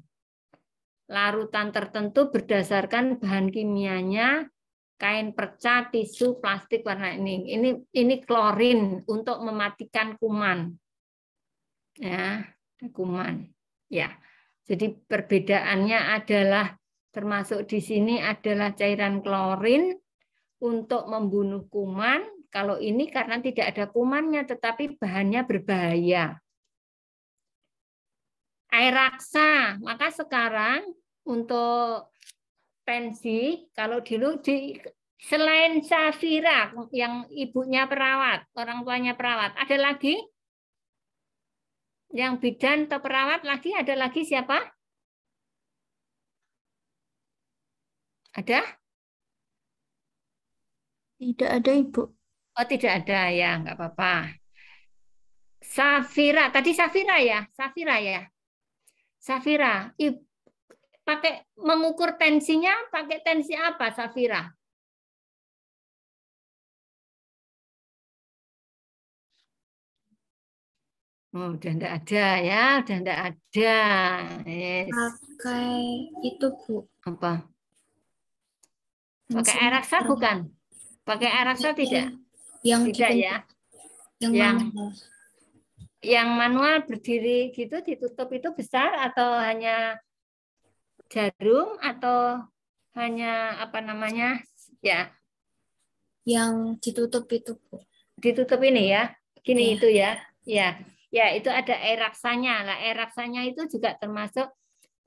[SPEAKER 1] larutan tertentu berdasarkan bahan kimianya, kain perca, tisu, plastik warna ini. Ini klorin untuk mematikan kuman. Ya, kuman. Ya. Jadi perbedaannya adalah termasuk di sini adalah cairan klorin untuk membunuh kuman. Kalau ini karena tidak ada kumannya tetapi bahannya berbahaya. Air raksa, maka sekarang untuk pensi, kalau dulu selain Safira yang ibunya perawat, orang tuanya perawat, ada lagi? Yang bidan atau perawat lagi, ada lagi siapa? Ada?
[SPEAKER 2] Tidak ada, Ibu.
[SPEAKER 1] Oh, tidak ada ya, nggak apa-apa. Safira, tadi Safira ya? Safira ya? Safira, pakai mengukur tensinya, pakai tensi apa Safira? Oh, udah enggak ada ya, udah enggak ada. Yes.
[SPEAKER 2] Pakai itu, Bu.
[SPEAKER 1] Apa? Pakai air raksa bukan? Pakai air raksa tidak?
[SPEAKER 2] Yang
[SPEAKER 1] Tidak ya. Yang manual berdiri gitu ditutup itu besar atau hanya jarum atau hanya apa namanya? Ya.
[SPEAKER 2] Yang ditutup itu, Bu.
[SPEAKER 1] Ditutup ini ya. Gini
[SPEAKER 2] Ya.
[SPEAKER 1] itu ya. Ya. Ya, itu ada air raksanya. Nah, air raksanya itu juga termasuk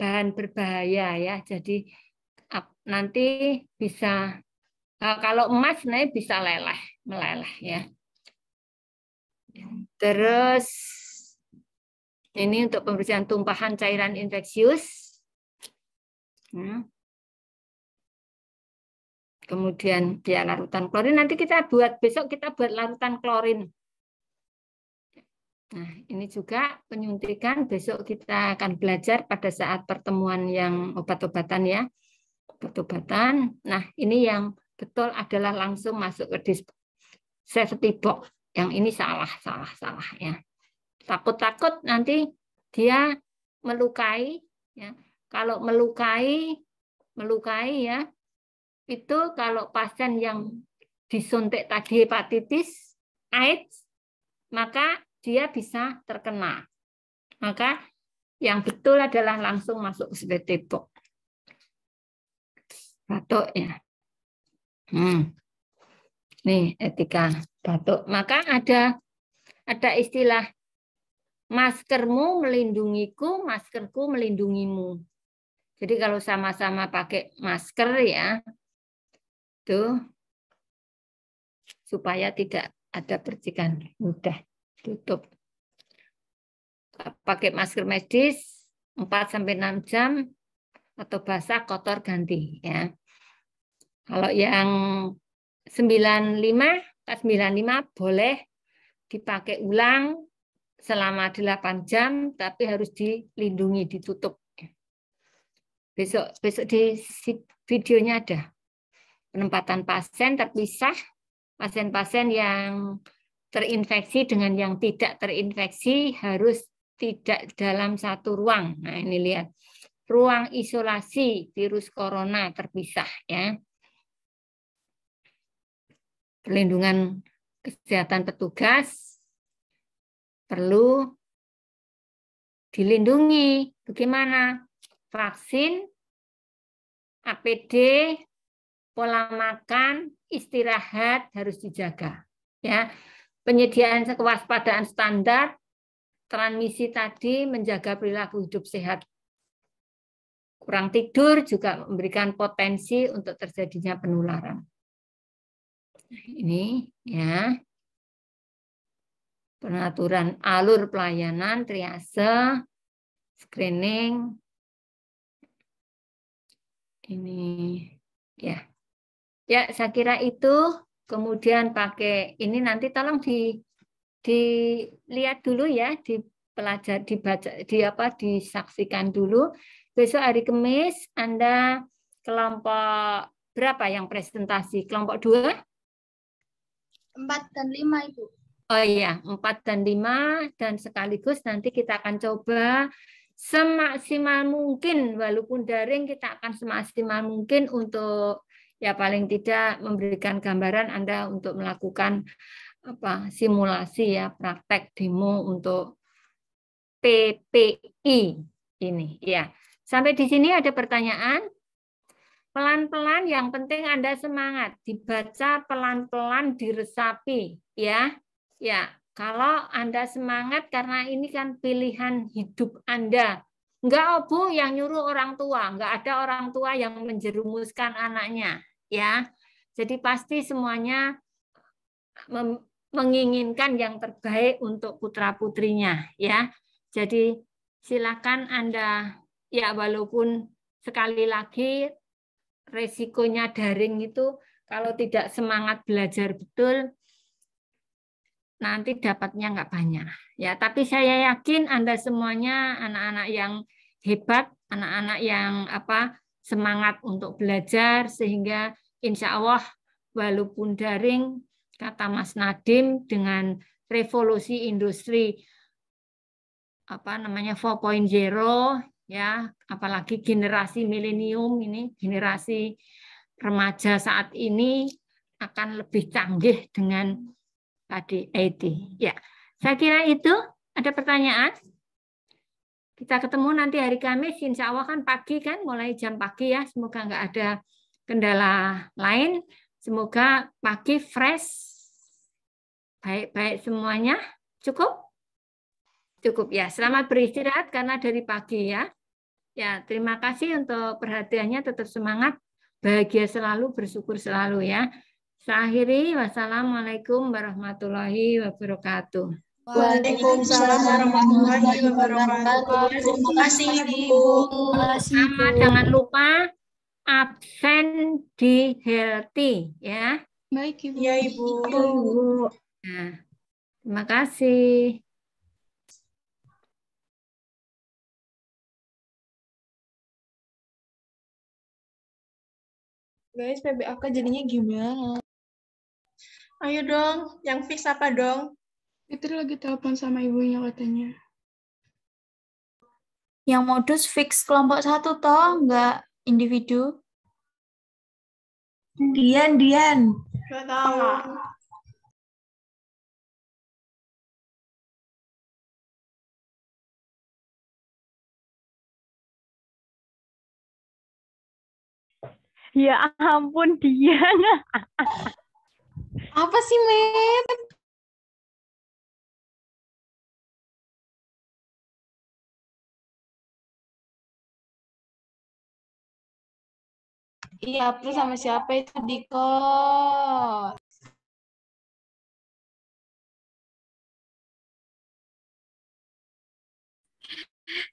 [SPEAKER 1] bahan berbahaya ya. Jadi nanti bisa kalau emas sebenarnya bisa meleleh ya. Terus ini untuk pembersihan tumpahan cairan infeksius. Kemudian ya larutan klorin. Nanti besok kita buat larutan klorin. Nah, ini juga penyuntikan. Besok kita akan belajar pada saat pertemuan yang obat-obatan ya. Obat-obatan. Nah, ini yang betul adalah langsung masuk ke safety box. Yang ini salah ya. Takut-takut nanti dia melukai ya. Kalau melukai ya, itu kalau pasien yang disuntik tadi hepatitis AIDS, maka dia bisa terkena. Maka yang betul adalah langsung masuk ke safety box. Batuk ya. Nih etika batuk. Maka ada istilah maskermu melindungiku, maskerku melindungimu. Jadi kalau sama-sama pakai masker ya, tuh supaya tidak ada percikan, mudah tutup. Pakai masker medis 4-6 jam atau basah kotor ganti ya. Kalau yang 95 K95 boleh dipakai ulang selama 8 jam, tapi harus dilindungi, ditutup. Besok di videonya ada penempatan pasien terpisah, pasien-pasien yang terinfeksi dengan yang tidak terinfeksi harus tidak dalam satu ruang. Nah, ini lihat. Ruang isolasi virus corona terpisah ya. Perlindungan kesehatan petugas perlu dilindungi. Bagaimana? Vaksin, APD, pola makan, istirahat harus dijaga. Ya, penyediaan kewaspadaan standar, transmisi tadi menjaga perilaku hidup sehat. Kurang tidur juga memberikan potensi untuk terjadinya penularan. Ini ya. Pengaturan alur pelayanan, triase, screening. Ini ya. Ya, saya kira itu. Kemudian pakai ini nanti tolong dilihat dulu ya, dipelajari, dibaca, disaksikan dulu. Besok hari Kamis Anda kelompok berapa yang presentasi? Kelompok 2?
[SPEAKER 2] 4 dan 5, Ibu.
[SPEAKER 1] Oh iya, 4 dan 5, dan sekaligus nanti kita akan coba semaksimal mungkin, walaupun daring kita akan semaksimal mungkin untuk ya paling tidak memberikan gambaran Anda untuk melakukan simulasi ya, praktek demo untuk PPI ini ya. Sampai di sini ada pertanyaan? Pelan-pelan, yang penting Anda semangat, dibaca pelan-pelan, diresapi ya. Ya, kalau Anda semangat karena ini kan pilihan hidup Anda. Enggak, Bu, yang nyuruh orang tua, enggak ada orang tua yang menjerumuskan anaknya ya. Jadi pasti semuanya menginginkan yang terbaik untuk putra-putrinya ya. Jadi silakan Anda ya, walaupun sekali lagi resikonya daring itu kalau tidak semangat belajar betul nanti dapatnya nggak banyak ya. Tapi saya yakin Anda semuanya anak-anak yang hebat, anak-anak yang semangat untuk belajar, sehingga insya Allah walaupun daring, kata Mas Nadiem, dengan revolusi industri 4.0 ya, apalagi generasi milenium ini, generasi remaja saat ini akan lebih canggih dengan IT. Ya, saya kira itu. Ada pertanyaan? Kita ketemu nanti hari Kamis, insya Allah kan pagi kan, mulai jam pagi ya. Semoga nggak ada kendala lain. Semoga pagi fresh, baik-baik semuanya. Cukup? Cukup ya. Selamat beristirahat karena dari pagi ya. Ya, terima kasih untuk perhatiannya. Tetap semangat, bahagia selalu, bersyukur selalu ya. Saya akhiri. Wassalamualaikum warahmatullahi wabarakatuh.
[SPEAKER 3] Waalaikumsalam warahmatullahi wabarakatuh. Terima kasih, Ibu.
[SPEAKER 1] Sama, jangan lupa absen di healthy ya.
[SPEAKER 2] Baik, Ibu.
[SPEAKER 3] Ya, Ibu.
[SPEAKER 1] Nah, terima kasih.
[SPEAKER 4] Guys, PBAK jadinya gimana?
[SPEAKER 3] Ayo dong, yang fix apa dong?
[SPEAKER 4] Fitri lagi telepon sama ibunya katanya.
[SPEAKER 2] Yang modus fix kelompok 1 toh, nggak individu.
[SPEAKER 5] Dian.
[SPEAKER 3] Gak tahu.
[SPEAKER 6] Ya ampun, Dian.
[SPEAKER 4] Apa sih, Mep? Iya, April sama siapa itu di kos?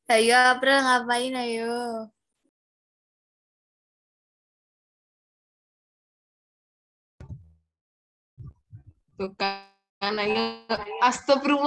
[SPEAKER 2] Ayo, April ngapain ayo?
[SPEAKER 4] Tuh kan, ayo. Astagfirullah.